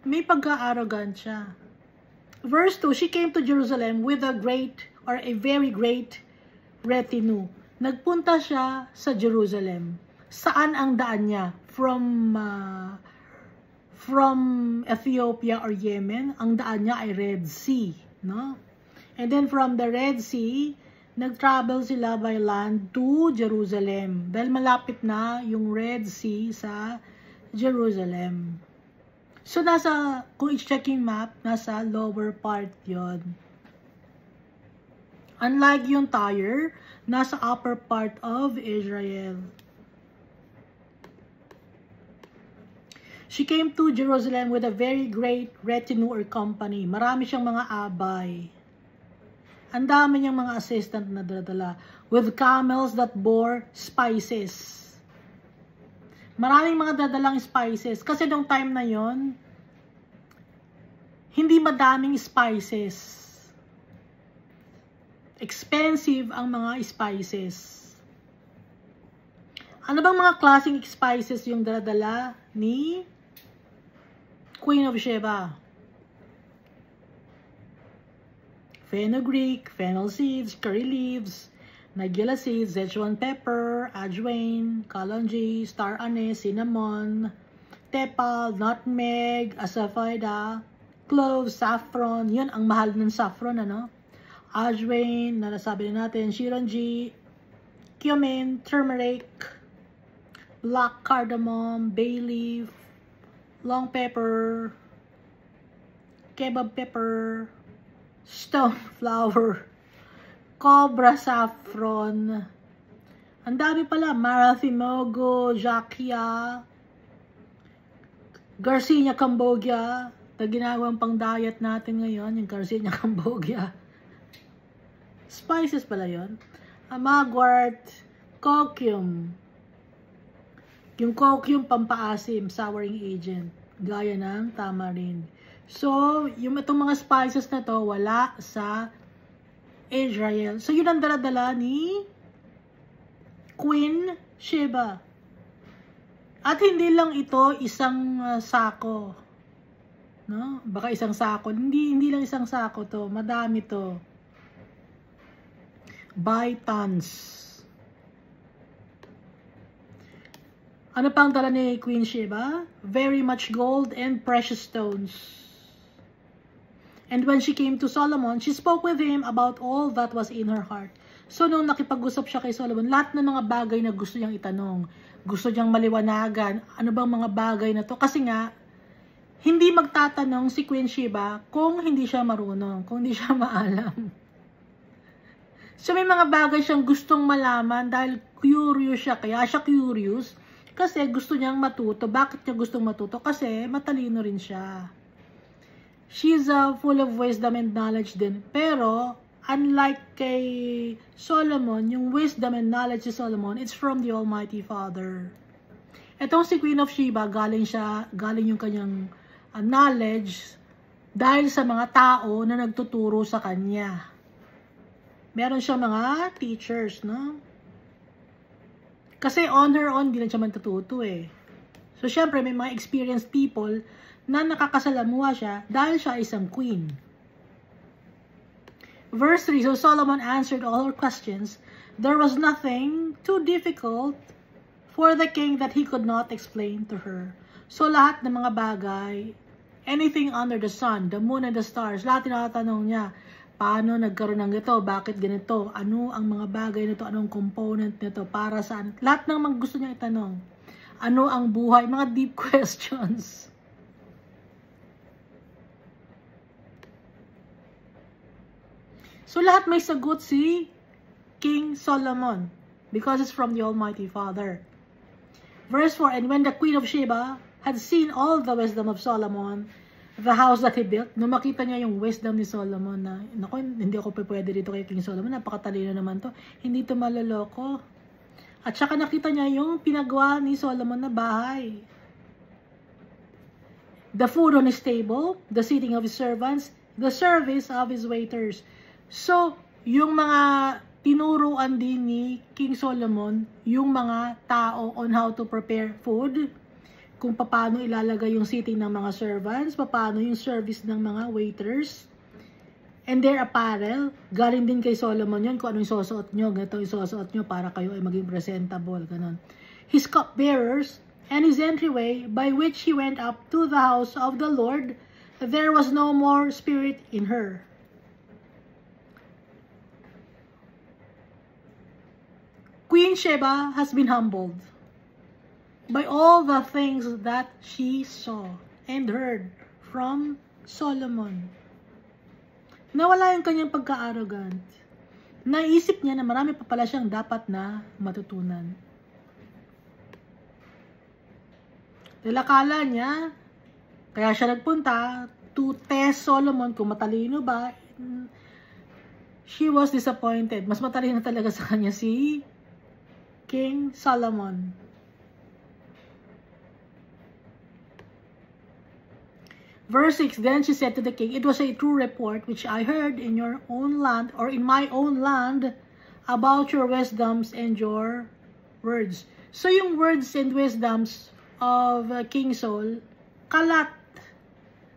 may pagka-arrogant siya. Verse 2, she came to Jerusalem with a very great retinue. Nagpunta siya sa Jerusalem. Saan ang daan niya? From Ethiopia or Yemen, ang daan niya ay Red Sea, no? And then from the Red Sea, nag-travel sila by land to Jerusalem. Dahil malapit na yung Red Sea sa Jerusalem. So, kung i-check yung map, nasa lower part yon. Unlike yung Tyre, nasa upper part of Israel. She came to Jerusalem with a very great retinue or company. Marami siyang mga abay. Ang dami niyang mga assistant na dala, with camels that bore spices. Maraming mga dadalang spices. Kasi nung time na yon, hindi madaming spices. Expensive ang mga spices. Ano bang mga klaseng spices yung dala ni Queen of Sheba? Fenugreek, fennel seeds, curry leaves, nigella seeds, Szechuan pepper, ajwain, kalonji, star anise, cinnamon, tepal, nutmeg, asafoetida, cloves, saffron. Yun, ang mahal ng saffron, ano? Ajwain, nasabi na natin, shironji, cumin, turmeric, black cardamom, bay leaf, long pepper, kebab pepper, stone flower, cobra saffron. Ang dami pala, Marathimogo, Jacquia, Garcinia Cambogia, na ginagawang pang diet natin ngayon, yung Garcinia Cambogia. Spices pala yun. Amagwort, cochium. Yung cochium, pampaasim, souring agent. Gaya ng tamarind. So, yung itong mga spices na to, wala sa Israel. So, yun ang dala-dala ni Queen Sheba. At hindi lang ito isang sako. No? Baka isang sako. Hindi lang isang sako to. Madami to. By tons. Ano pang dala ni Queen Sheba? Very much gold and precious stones. And when she came to Solomon, she spoke with him about all that was in her heart. So, nung nakipag-usap siya kay Solomon, lahat ng mga bagay na gusto niyang itanong, gusto niyang maliwanagan, ano bang mga bagay na to? Kasi nga, hindi magtatanong si Queen Sheba kung hindi siya marunong, kung hindi siya maalam. So, may mga bagay siyang gustong malaman dahil curious siya. Kaya siya curious kasi gusto niyang matuto. Bakit niya gustong matuto? Kasi matalino rin siya. She's full of wisdom and knowledge din. Pero, unlike kay Solomon, yung wisdom and knowledge ni Solomon, it's from the Almighty Father. Etong si Queen of Sheba, galing yung kanyang knowledge dahil sa mga tao na nagtuturo sa kanya. Meron siya mga teachers, no? Kasi on her own, di na siya matututo eh. So, syempre, may mga experienced people na nakakasalamuha siya dahil siya isang queen. Verse 3, so Solomon answered all her questions. There was nothing too difficult for the king that he could not explain to her. So, lahat ng mga bagay, anything under the sun, the moon and the stars, lahat tinatanong niya, paano nagkaroon ng ito? Bakit ganito? Ano ang mga bagay nito? Anong component nito? Para saan? Lahat ng mga gusto niya itanong. Ano ang buhay? Mga deep questions. So, lahat may sagot si King Solomon because it's from the Almighty Father. Verse 4, and when the Queen of Sheba had seen all the wisdom of Solomon, the house that he built, nung makita niya yung wisdom ni Solomon na, naku, hindi ako pwede dito kay King Solomon, napakatalino naman to, hindi to maloloko. At saka nakita niya yung pinagawa ni Solomon na bahay. The food on his table, the seating of his servants, the service of his waiters. So, yung mga tinuruan din ni King Solomon, yung mga tao on how to prepare food, kung paano ilalagay yung seating ng mga servants, paano yung service ng mga waiters, and their apparel, galing din kay Solomon yun, kung anong isusuot nyo, ganito isusuot nyo para kayo ay maging presentable, ganun. His cupbearers, and his entryway, by which he went up to the house of the Lord, there was no more spirit in her. Queen Sheba has been humbled by all the things that she saw and heard from Solomon. Nawala yung kanyang pagka-arrogant. naisip niya na marami pa pala siyang dapat na matutunan. Dahil akala niya, kaya siya nagpunta to test Solomon kung matalino ba. She was disappointed. Mas matalino talaga sa kanya si King Solomon. Verse 6, then she said to the king, it was a true report which I heard in your own land, or in my own land, about your wisdoms and your words. So yung words and wisdoms of King Saul, kalat,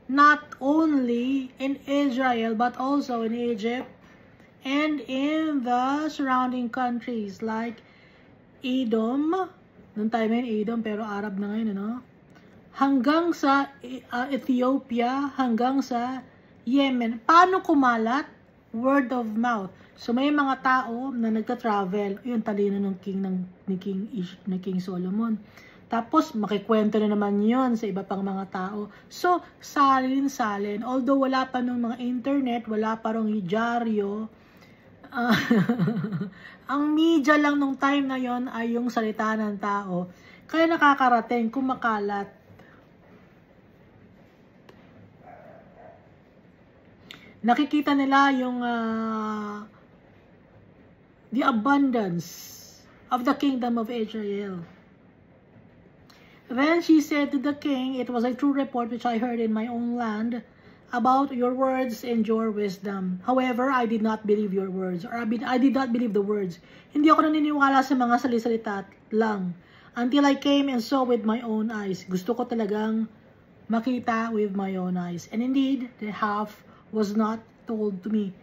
not only in Israel, but also in Egypt, and in the surrounding countries, like Edom, noong tayo ngayon Edom, pero Arab na ngayon, ano? Hanggang sa Ethiopia, hanggang sa Yemen. Paano kumalat? Word of mouth. So may mga tao na nagta-travel, yung talino ng ni King Solomon. Tapos makikwento na naman yon sa iba pang mga tao. So salin-salin. Although wala pa nung mga internet, wala pa rong dyaryo, ang media lang nung time na yon ay yung salita ng tao. Kaya nakakarating, kumakalat. Nakikita nila yung the abundance of the kingdom of Israel. Then she said to the king, it was a true report which I heard in my own land about your words and your wisdom. However, I did not believe your words, or I did not believe the words. Hindi ako naniniwala sa mga salita lang. Until I came and saw with my own eyes. Gusto ko talagang makita with my own eyes. And indeed, the half was not told to me.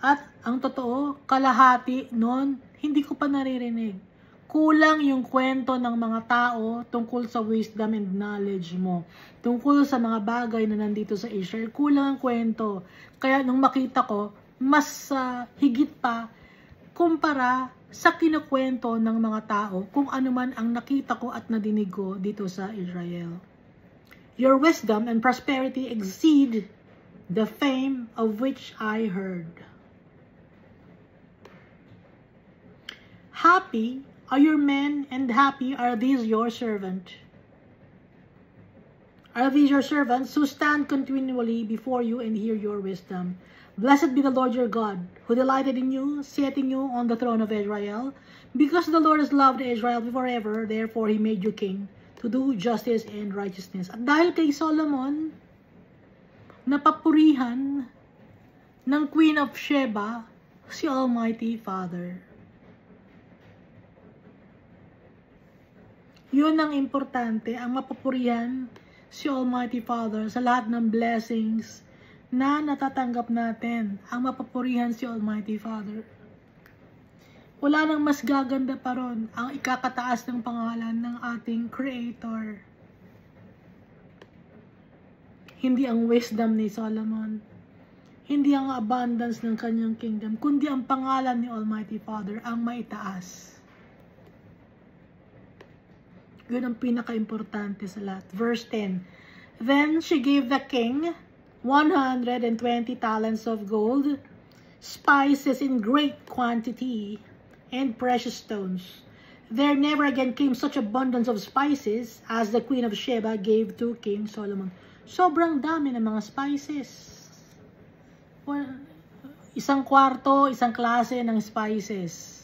At ang totoo, kalahati noon, hindi ko pa naririnig. Kulang yung kwento ng mga tao tungkol sa wisdom and knowledge mo. Tungkol sa mga bagay na nandito sa Israel, kulang ang kwento. Kaya nung makita ko, mas higit pa kumpara sa kinukwento ng mga tao kung ano man ang nakita ko at nadinig ko dito sa Israel. Your wisdom and prosperity exceed the fame of which I heard. Happy are your men, and happy are these your servants. Are these your servants who stand continually before you and hear your wisdom? Blessed be the Lord your God, who delighted in you, setting you on the throne of Israel. Because the Lord has loved Israel forever, therefore He made you king, to do justice and righteousness. At dahil kay Solomon, napapurihan ng Queen of Sheba, si Almighty Father. Yun ang importante, ang mapapurihan si Almighty Father sa lahat ng blessings na natatanggap natin. Ang mapapurihan si Almighty Father. Wala nang mas gaganda pa ron ang ikakataas ng pangalan ng ating Creator. Hindi ang wisdom ni Solomon, hindi ang abundance ng kanyang kingdom, kundi ang pangalan ni Almighty Father ang maitaas. Yun ang pinaka-importante sa lahat. Verse 10, then she gave the king 120 talents of gold, spices in great quantity, and precious stones. There never again came such abundance of spices as the Queen of Sheba gave to King Solomon. Sobrang dami ng mga spices. Isang kwarto, isang klase ng spices.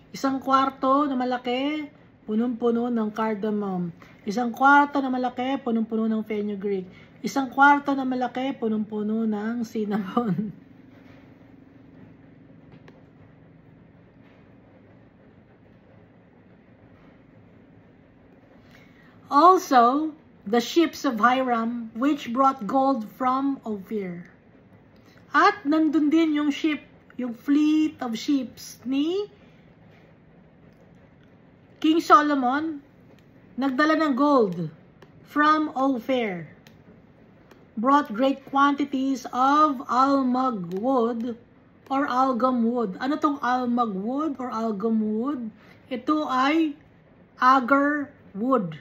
Isang kwarto na malaki, punong-puno ng cardamom. Isang kwarto na malaki, punong-puno ng fenugreek. Isang kwarto na malaki, punong-puno ng cinnamon. Also, the ships of Hiram, which brought gold from Ophir. At nandun din yung ship, yung fleet of ships ni King Solomon, nagdala ng gold from Ophir. Brought great quantities of almug wood or algum wood. Ano tong almug wood or algum wood? Ito ay agar wood.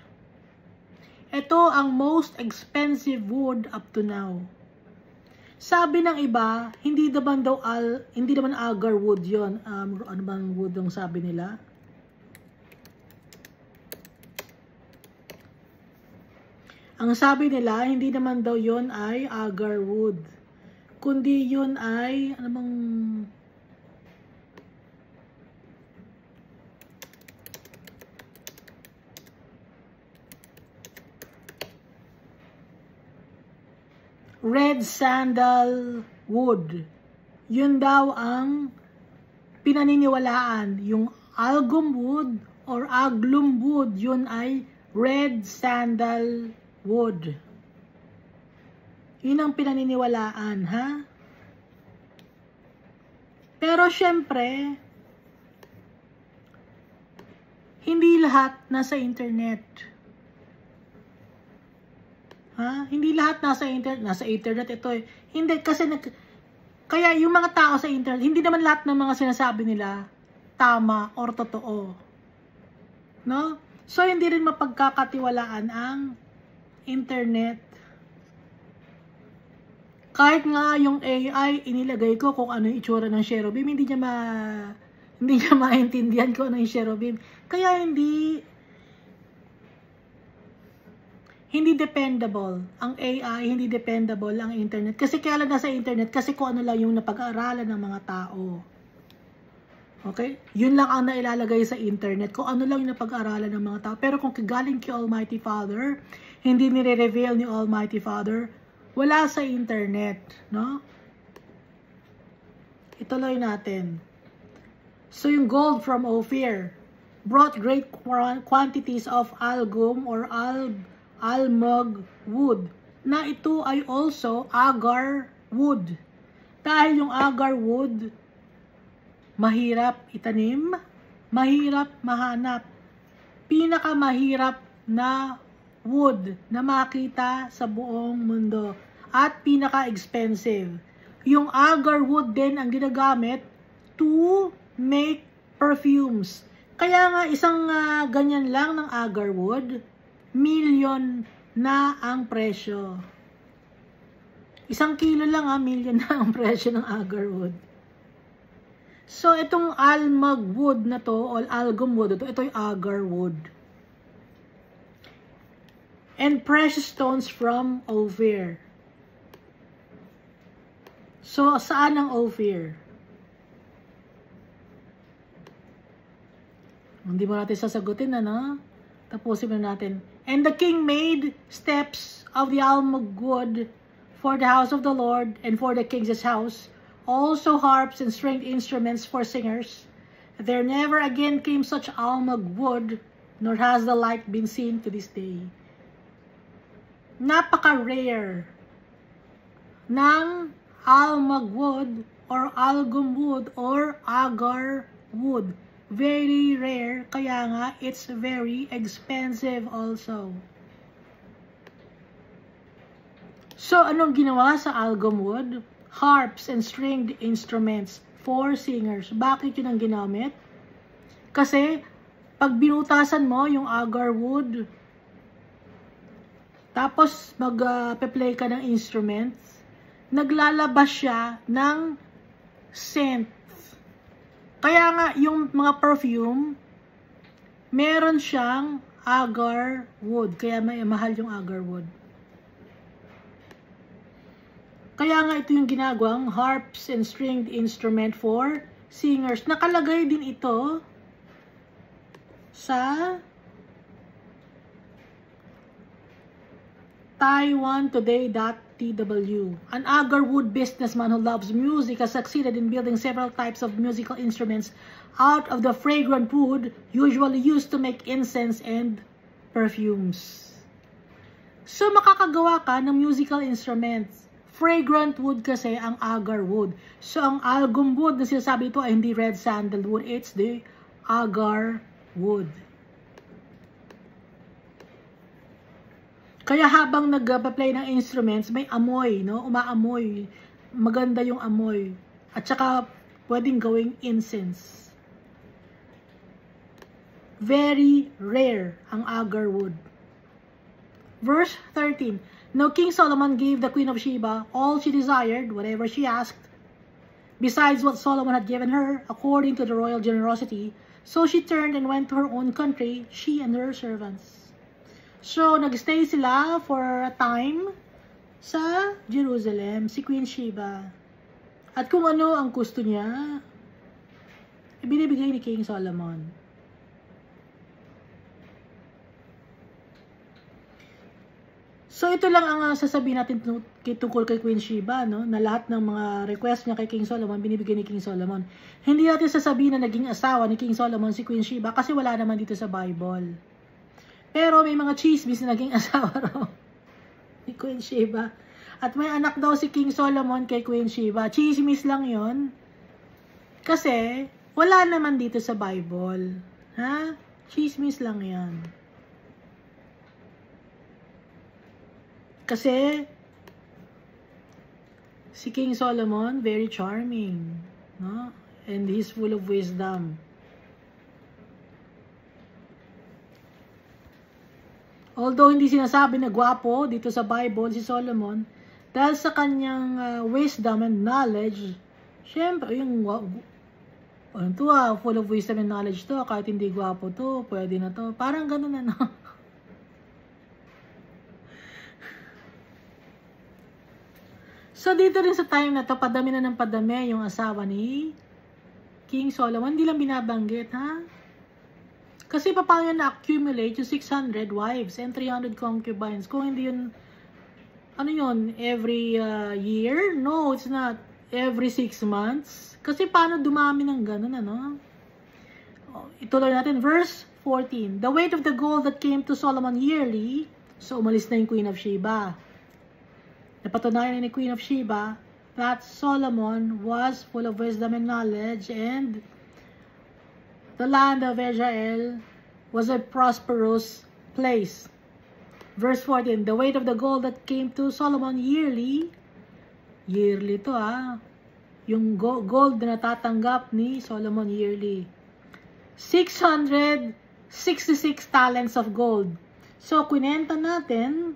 Ito ang most expensive wood up to now. Sabi ng iba, hindi naman agar wood 'yon. Ano bang wood ang sabi nila? Ang sabi nila, hindi naman daw 'yon ay agar wood. Kundi 'yon ay ano bang red sandal wood. Yun daw ang pinaniniwalaan. Yung algum wood or aglum wood, yun ay red sandal wood. Yun ang pinaniniwalaan, ha? Pero syempre, hindi lahat nasa internet. Ha? Hindi lahat nasa internet ito eh. Hindi kasi kaya yung mga tao sa internet, hindi naman lahat ng mga sinasabi nila tama or totoo. No? So hindi rin mapagkakatiwalaan ang internet. Kahit nga yung AI inilagay ko kung ano yung itsura ng cherubim, hindi niya maintindihan kung ano yung cherubim. Kaya hindi dependable ang AI, hindi dependable ang internet. Kasi kaya lang nasa internet, kasi kung ano lang yung napag-aaralan ng mga tao. Okay? Yun lang ang nailalagay sa internet, kung ano lang yung napag-aaralan ng mga tao. Pero kung galing kay Almighty Father, hindi nire-reveal ni Almighty Father, wala sa internet. No? Ituloy natin. So yung gold from Ophir brought great quantities of algum or almug wood, na ito ay also agar wood. Dahil yung agar wood, mahirap itanim, mahirap mahanap. Pinakamahirap na wood na makita sa buong mundo. At pinaka-expensive. Yung agar wood din ang ginagamit to make perfumes. Kaya nga isang ganyan lang ng agar wood, million na ang presyo. 1 kilo lang million na ang presyo ng agar wood. So itong almug wood na to, o algum wood, ito ay agar wood. And precious stones from Ophir. So saan ang Ophir? Hindi mo natin sasagutin, ano? Tapusin mo natin. And the king made steps of the almug wood for the house of the Lord and for the king's house, also harps and stringed instruments for singers. There never again came such almug wood, nor has the like been seen to this day. Napaka-rare ng almug wood or algum wood or agar wood. Very rare, kaya nga it's very expensive also. So anong ginawa sa algum wood? Harps and stringed instruments for singers. Bakit yun ang ginamit? Kasi pag binutasan mo yung agar wood, tapos mag-play ka ng instruments, naglalabas siya ng scent. Kaya nga, yung mga perfume, meron siyang agar wood. Kaya may mahal yung agar wood. Kaya nga ito yung ginagawang harps and stringed instrument for singers. Nakalagay din ito sa taiwantoday.tw. An agar wood businessman who loves music has succeeded in building several types of musical instruments out of the fragrant wood usually used to make incense and perfumes. So makakagawa ka ng musical instruments. Fragrant wood kasi ang agar wood. So ang algum wood na sinasabi ito ay hindi red sandalwood, it's the agar wood. Kaya habang nag-play ng instruments, may amoy, no? Umaamoy. Maganda yung amoy. At saka, pwedeng gawing incense. Very rare ang agar wood. Verse 13. Now King Solomon gave the Queen of Sheba all she desired, whatever she asked, besides what Solomon had given her, according to the royal generosity. So she turned and went to her own country, she and her servants. So nagstay sila for a time sa Jerusalem, si Queen Sheba. At kung ano ang gusto niya, ibinibigay ni King Solomon. So ito lang ang sasabihin natin tungkol kay Queen Sheba, no? Na lahat ng mga request niya kay King Solomon, binibigay ni King Solomon. Hindi natin sasabihin na naging asawa ni King Solomon si Queen Sheba kasi wala naman dito sa Bible. Pero may mga chismis na naging asawa raw ni Queen Sheba. At may anak daw si King Solomon kay Queen Sheba. Chismis lang yon. Kasi wala naman dito sa Bible. Ha? Chismis lang yan. Kasi si King Solomon, very charming, no? And he's full of wisdom. Although hindi sinasabi na gwapo dito sa Bible si Solomon, dahil sa kanyang wisdom and knowledge, syempre, yung ano to full of wisdom and knowledge to, kahit hindi gwapo to, pwede na to. Parang ganun na, no? So, dito rin sa time na to, padami na ng padami yung asawa ni King Solomon. Hindi lang binabanggit, ha? Kasi paano yun na-accumulate yung 600 wives and 300 concubines? Kung hindi yun, ano yun, every year? No, it's not. Every 6 months. Kasi paano dumami ng ganun, ano? Ituloy natin, verse 14. The weight of the gold that came to Solomon yearly, so umalis na yung Queen of Sheba. Napatunayan ni Queen of Sheba that Solomon was full of wisdom and knowledge, and the land of Israel was a prosperous place. Verse 14, the weight of the gold that came to Solomon yearly to yung gold na natatanggap ni Solomon yearly, 666 talents of gold. So, kwinenta natin,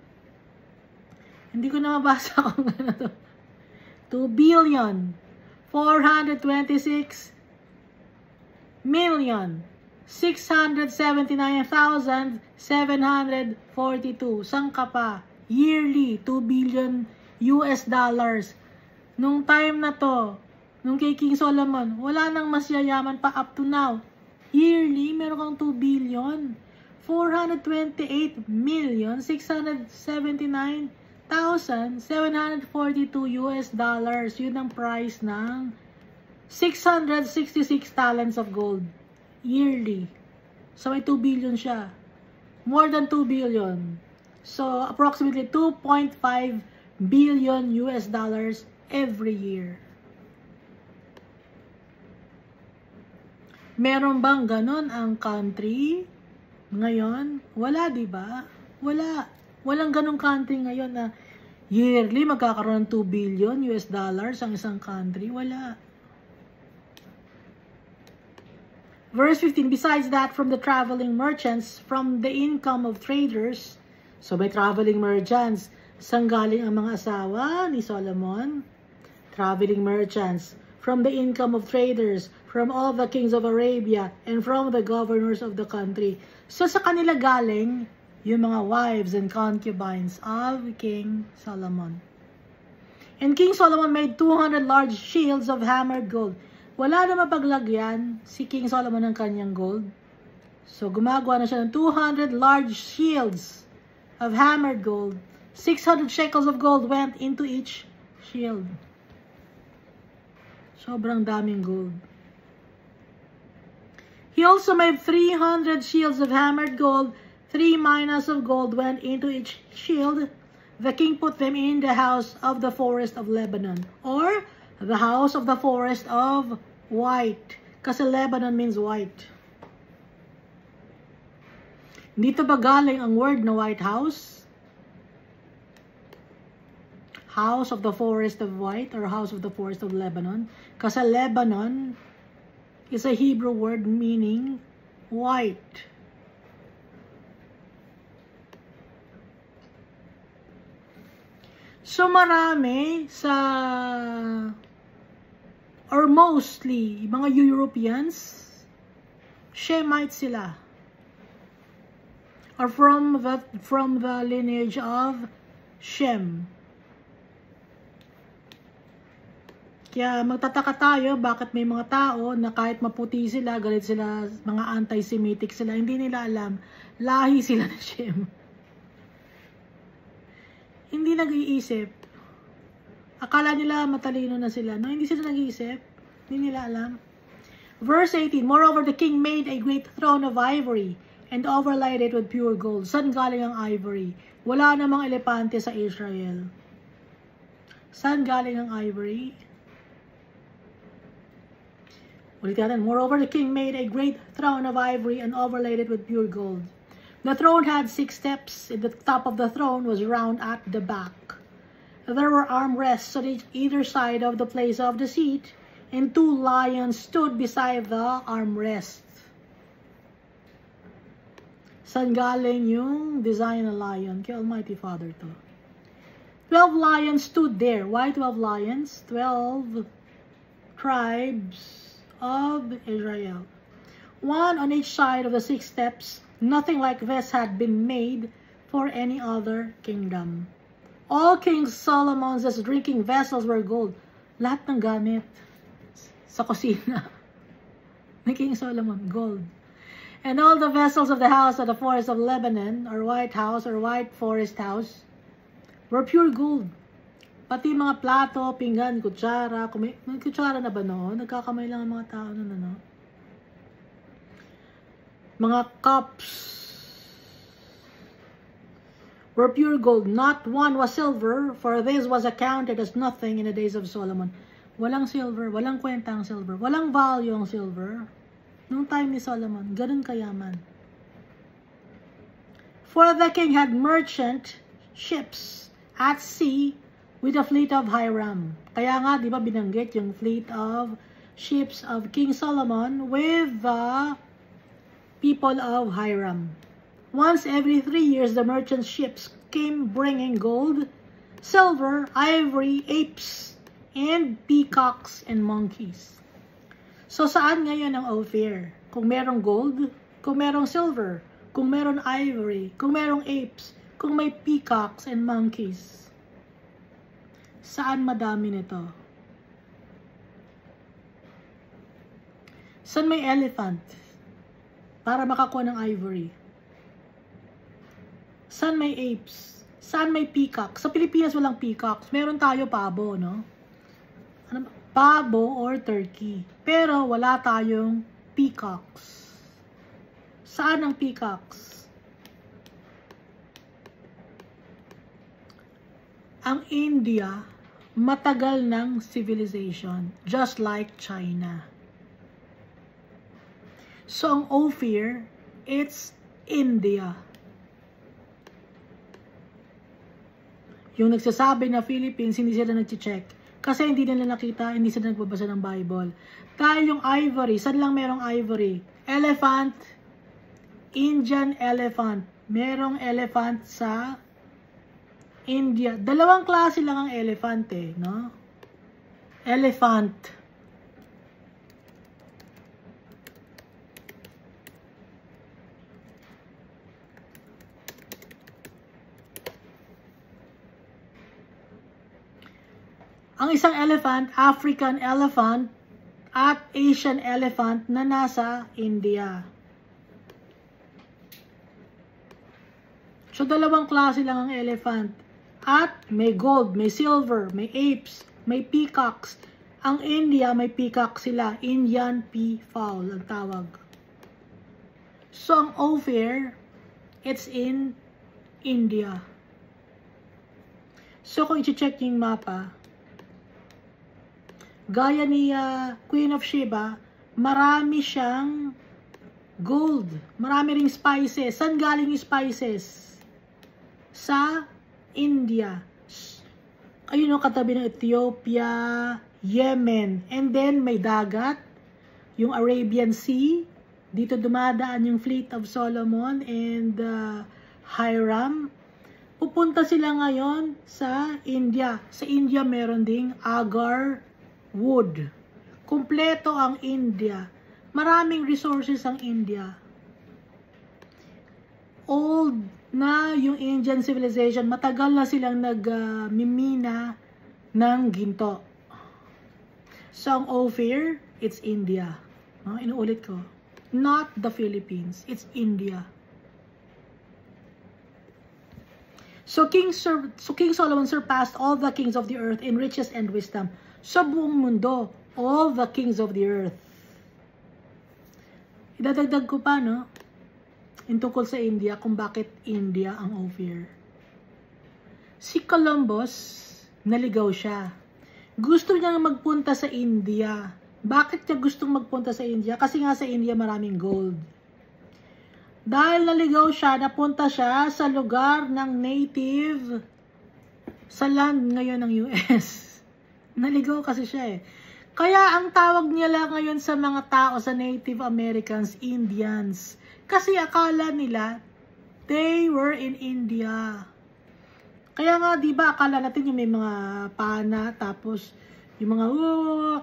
hindi ko na mabasa kung ano to. 2,426,679,742. Sangka pa? Yearly, 2 billion US dollars. Nung time na to, nung kay King Solomon, wala nang mas yayaman pa up to now. Yearly, meron kang 2 billion. 428,679,742 US dollars. Yun ang price ng 666 talents of gold. Yearly. So, may 2 billion siya. More than 2 billion. So, approximately 2.5 billion US dollars every year. Meron bang ganon ang country ngayon? Wala, diba? Wala. Walang ganong country ngayon na yearly magkakaroon ng 2 billion US dollars ang isang country. Wala. Verse 15, besides that, from the traveling merchants, from the income of traders, so may traveling merchants, saan galing ang mga asawa ni Solomon? Traveling merchants, from the income of traders, from all the kings of Arabia, and from the governors of the country. So sa kanila galing yung mga wives and concubines of King Solomon. And King Solomon made 200 large shields of hammered gold. Wala na mapaglagyan si King Solomon ng kanyang gold. So gumagawa na siya ng 200 large shields of hammered gold. 600 shekels of gold went into each shield. Sobrang daming gold. He also made 300 shields of hammered gold. 3 minas of gold went into each shield. The king put them in the house of the forest of Lebanon, or the house of the forest of white. Kasi Lebanon means white. Dito ba galing ang word na White House? House of the forest of white or house of the forest of Lebanon? Kasi Lebanon is a Hebrew word meaning white. So marami sa, or mostly, mga Europeans, Shemites sila. Or from the lineage of Shem. Kaya magtataka tayo bakit may mga tao na kahit maputi sila, galit sila, mga anti-Semitic sila, hindi nila alam, lahi sila ng Shem. Hindi nag-iisip. Akala nila matalino na sila. No, hindi sila nag-iisip. Hindi nila alam. Verse 18, moreover, the king made a great throne of ivory and overlaid it with pure gold. Saan galing ang ivory? Wala namang elepante sa Israel. Saan galing ang ivory? Ulitin natin. Moreover, the king made a great throne of ivory and overlaid it with pure gold. The throne had 6 steps. The top of the throne was round at the back. There were armrests on either side of the place of the seat, and 2 lions stood beside the armrests. Saan galing yung design ng lion? Kay Almighty Father to. 12 lions stood there. Why 12 lions? 12 tribes of Israel. 1 on each side of the 6 steps. Nothing like this had been made for any other kingdom. All King Solomon's drinking vessels were gold. Lahat ng gamit sa kusina ni King Solomon, gold. And all the vessels of the house of the forest of Lebanon, or White House, or White Forest House, were pure gold. Pati mga plato, pinggan, kutsara. May kutsara na ba noon? Nagkakamay lang ang mga tao noon, ano? Mga cups were pure gold. Not one was silver, for this was accounted as nothing in the days of Solomon. Walang silver, walang kwenta ang silver, walang value ang silver. Noong time ni Solomon, ganun kayaman. For the king had merchant ships at sea with a fleet of Hiram. Kaya nga, di ba binanggit yung fleet of ships of King Solomon with the people of Hiram. Once every 3 years, the merchant ships came bringing gold, silver, ivory, apes, and peacocks and monkeys. So, saan ngayon ang Ophir? Kung merong gold, kung merong silver, kung merong ivory, kung merong apes, kung may peacocks and monkeys. Saan madami nito? Saan may elephant? Para makakuha ng ivory. Saan may apes? Saan may peacock? Sa Pilipinas walang peacocks. Meron tayo pabo, no? Ano, pabo or turkey. Pero wala tayong peacocks. Saan ang peacocks? Ang India, matagal ng civilization. Just like China. So, ang Ophir, it's India. Yung nagsasabi na Philippines, hindi sila nag-check. Kasi hindi nila nakita, hindi sila nagbabasa ng Bible. Dahil yung ivory, saan lang merong ivory? Elephant, Indian elephant. Merong elephant sa India. 2 klase lang ang elephant eh, no? Elephant. Ang isang elephant, African elephant, at Asian elephant na nasa India. So, 2 klase lang ang elephant. At may gold, may silver, may apes, may peacocks. Ang India, may peacock sila. Indian peafowl ang tawag. So, ang Ophir, it's in India. So, kung i-check yung mapa, gaya ni Queen of Sheba, marami siyang gold. Marami ring spices. Saan galing yung spices? Sa India. Ayun yung katabi ng Ethiopia, Yemen. And then may dagat, yung Arabian Sea. Dito dumadaan yung fleet of Solomon and Hiram. Pupunta sila ngayon sa India. Sa India meron ding agar wood. Kumpleto ang India. Maraming resources ang India. Old na yung Indian civilization. Matagal na silang nagmimina ng ginto. So ang Ophir, it's India. No? Inuulit ko. Not the Philippines. It's India. So King Solomon surpassed all the kings of the earth in riches and wisdom. Sa buong mundo, all the kings of the earth. Idadagdag ko pa, no? Yung tungkol sa India, kung bakit India ang Ophir. Si Columbus, naligaw siya. Gusto niya magpunta sa India. Bakit niya gustong magpunta sa India? Kasi nga sa India maraming gold. Dahil naligaw siya, napunta siya sa lugar ng native sa land ngayon ng US. Naligaw kasi siya eh. Kaya ang tawag nila ngayon sa mga tao, sa Native Americans, Indians. Kasi akala nila, they were in India. Kaya nga, di ba, akala natin yung may mga pana, tapos yung mga,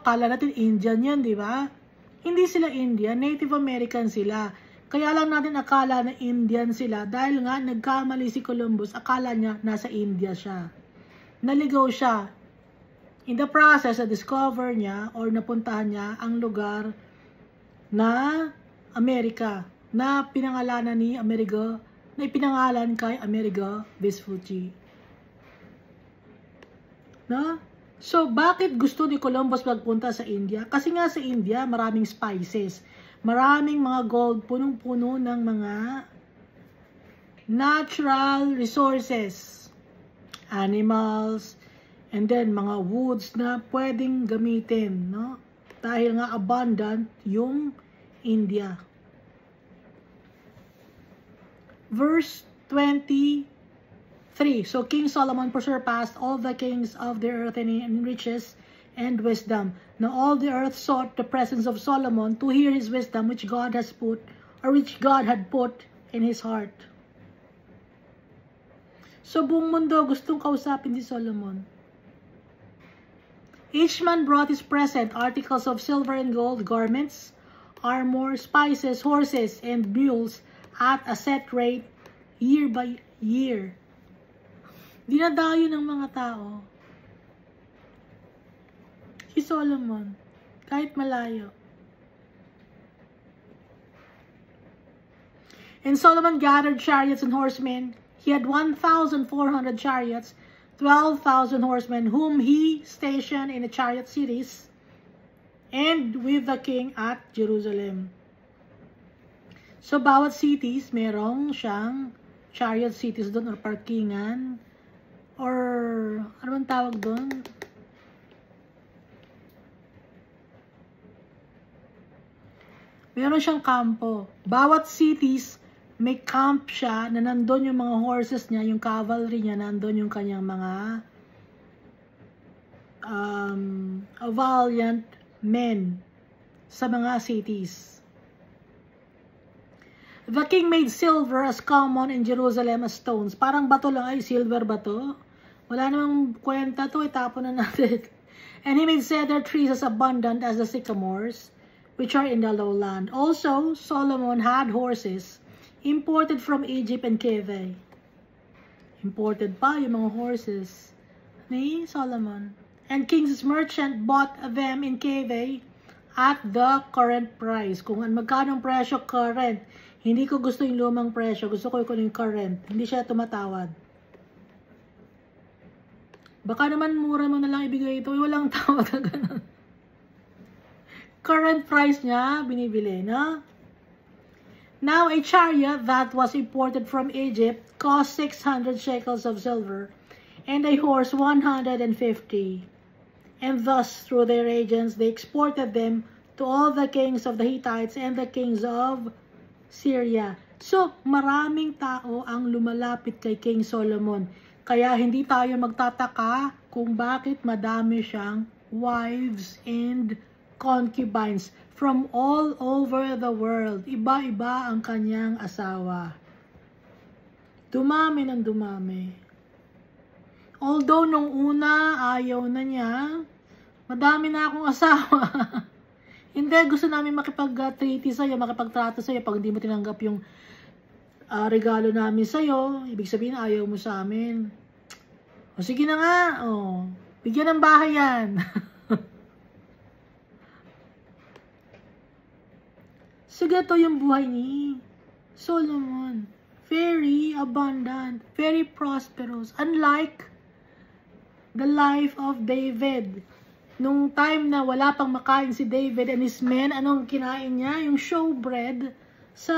akala natin Indian yan, di ba? Hindi sila Indian, Native American sila. Kaya lang natin akala na Indian sila dahil nga nagkamali si Columbus, akala niya nasa India siya. Naligaw siya. In the process, na-discover niya or napuntahan niya ang lugar na Amerika, na pinangalanan ni Amerigo, na ipinangalan kay Amerigo Vespucci. No? So, bakit gusto ni Columbus magpunta sa India? Kasi nga sa India, maraming spices. Maraming mga gold, punong-puno ng mga natural resources, animals, and then mga woods na pwedeng gamitin, no? Dahil nga abundant yung India. Verse 23. So King Solomon surpassed all the kings of the earth in riches and wisdom. Now all the earth sought the presence of Solomon to hear his wisdom which God has put, or which God had put in his heart. So buong mundo gustong kausapin si Solomon. Each man brought his present, articles of silver and gold, garments, armor, spices, horses, and mules at a set rate year by year. Dinadayo ng mga tao si Solomon, kahit malayo. And Solomon gathered chariots and horsemen. He had 1,400 chariots, 12,000 horsemen, whom he stationed in the chariot cities, and with the king at Jerusalem. So, bawat cities, merong siyang chariot cities doon, or parkingan, or ano bang tawag doon? Meron siyang kampo. Bawat cities, may camp siya na nandun yung mga horses niya, yung cavalry niya, nandun yung kanyang mga valiant men sa mga cities. The king made silver as common in Jerusalem as stones. Parang bato lang, ay silver bato. Wala namang kwenta to, itapon na natin. And he made cedar trees as abundant as the sycamores, which are in the lowland. Also, Solomon had horses imported from Egypt and Cave. Imported pa yung mga horses ni Solomon. And king's merchant bought them in Cave at the current price. Kung magkano ang presyo, current. Hindi ko gusto yung lumang presyo. Gusto ko yung current. Hindi siya tumatawad. Baka naman mura mo na lang ibigay ito. Walang tawad na ganun. Current price niya, binibili, no? Now, a chariot that was imported from Egypt cost 600 shekels of silver, and a horse 150. And thus, through their agents, they exported them to all the kings of the Hittites and the kings of Syria. So, maraming tao ang lumalapit kay King Solomon. Kaya hindi tayo magtataka kung bakit madami siyang wives and concubines from all over the world. Iba-iba ang kanyang asawa. Dumami ng dumami. Although nung una, ayaw na niya, madami na akong asawa. Hindi, gusto namin makipag-treaty sa'yo, makipagtrato sa'yo pag hindi mo tinanggap yung regalo namin sa'yo. Ibig sabihin, ayaw mo sa amin. O sige na nga, bigyan ng bahay yan. So, gato yung buhay ni Solomon. Very abundant, very prosperous. Unlike the life of David. Nung time na wala pang makain si David and his men, anong kinain niya? Yung showbread sa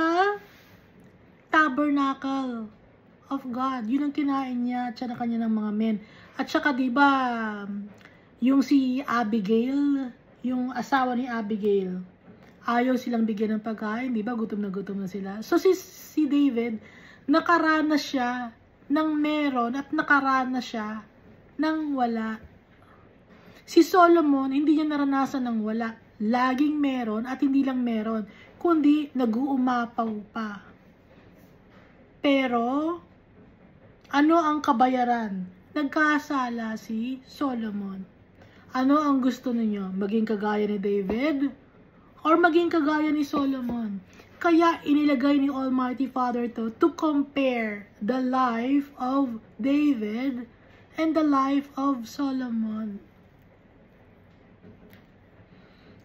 tabernacle of God. Yun ang kinain niya at saka kanya ng mga men. At saka diba, yung si Abigail, yung asawa ni Abigail, ayaw silang bigyan ng pagkain, diba? Gutom na sila. So si David, nakaranas siya ng meron at nakaranas siya ng wala. Si Solomon, hindi niya naranasan ng wala. Laging meron at hindi lang meron, kundi nag-uumapaw pa. Pero, ano ang kabayaran? Nagkasala si Solomon. Ano ang gusto ninyo? Maging kagaya ni David? Or maging kagaya ni Solomon? Kaya inilagay ni Almighty Father to compare the life of David and the life of Solomon.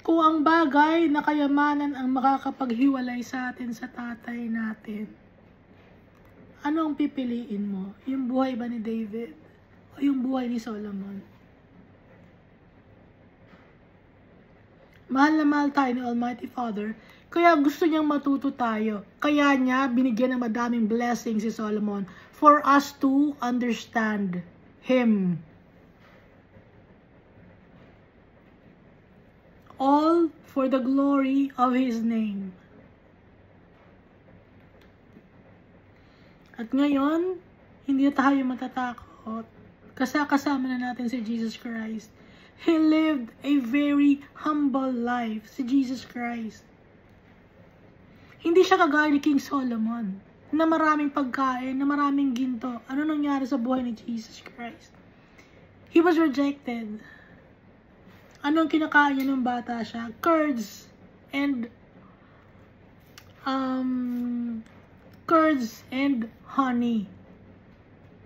Kung ang bagay na kayamanan ang makakapaghiwalay sa atin sa tatay natin, ano ang pipiliin mo? Yung buhay ba ni David o yung buhay ni Solomon? Mahal na mahal tayo ni Almighty Father, kaya gusto niyang matuto tayo. Kaya niya binigyan ng madaming blessings si Solomon for us to understand Him. All for the glory of His name. At ngayon, hindi tayo matatakot kasi kasama na natin si Jesus Christ. He lived a very humble life, si Jesus Christ. Hindi siya kagaya ni King Solomon, na maraming pagkain, na maraming ginto. Ano nangyari sa buhay ni Jesus Christ? He was rejected. Anong kinakain niya nung bata siya? Curds and honey.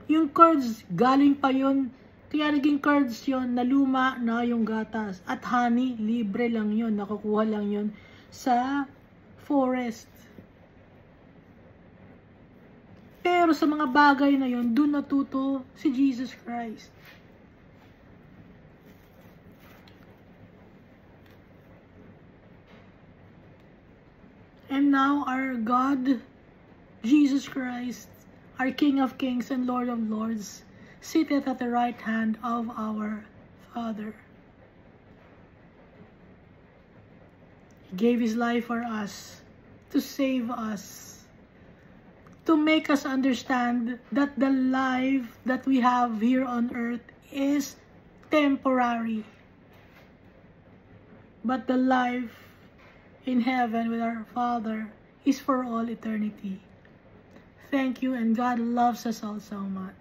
Yung curds, galing pa yun. Kaya naging curds yun, naluma na yung gatas. At honey, libre lang yun. Nakukuha lang yun sa forest. Pero sa mga bagay na yun, dun natuto si Jesus Christ. And now our God, Jesus Christ, our King of Kings and Lord of Lords, seated at the right hand of our Father. He gave His life for us, to save us, to make us understand that the life that we have here on earth is temporary. But the life in heaven with our Father is for all eternity. Thank you, and God loves us all so much.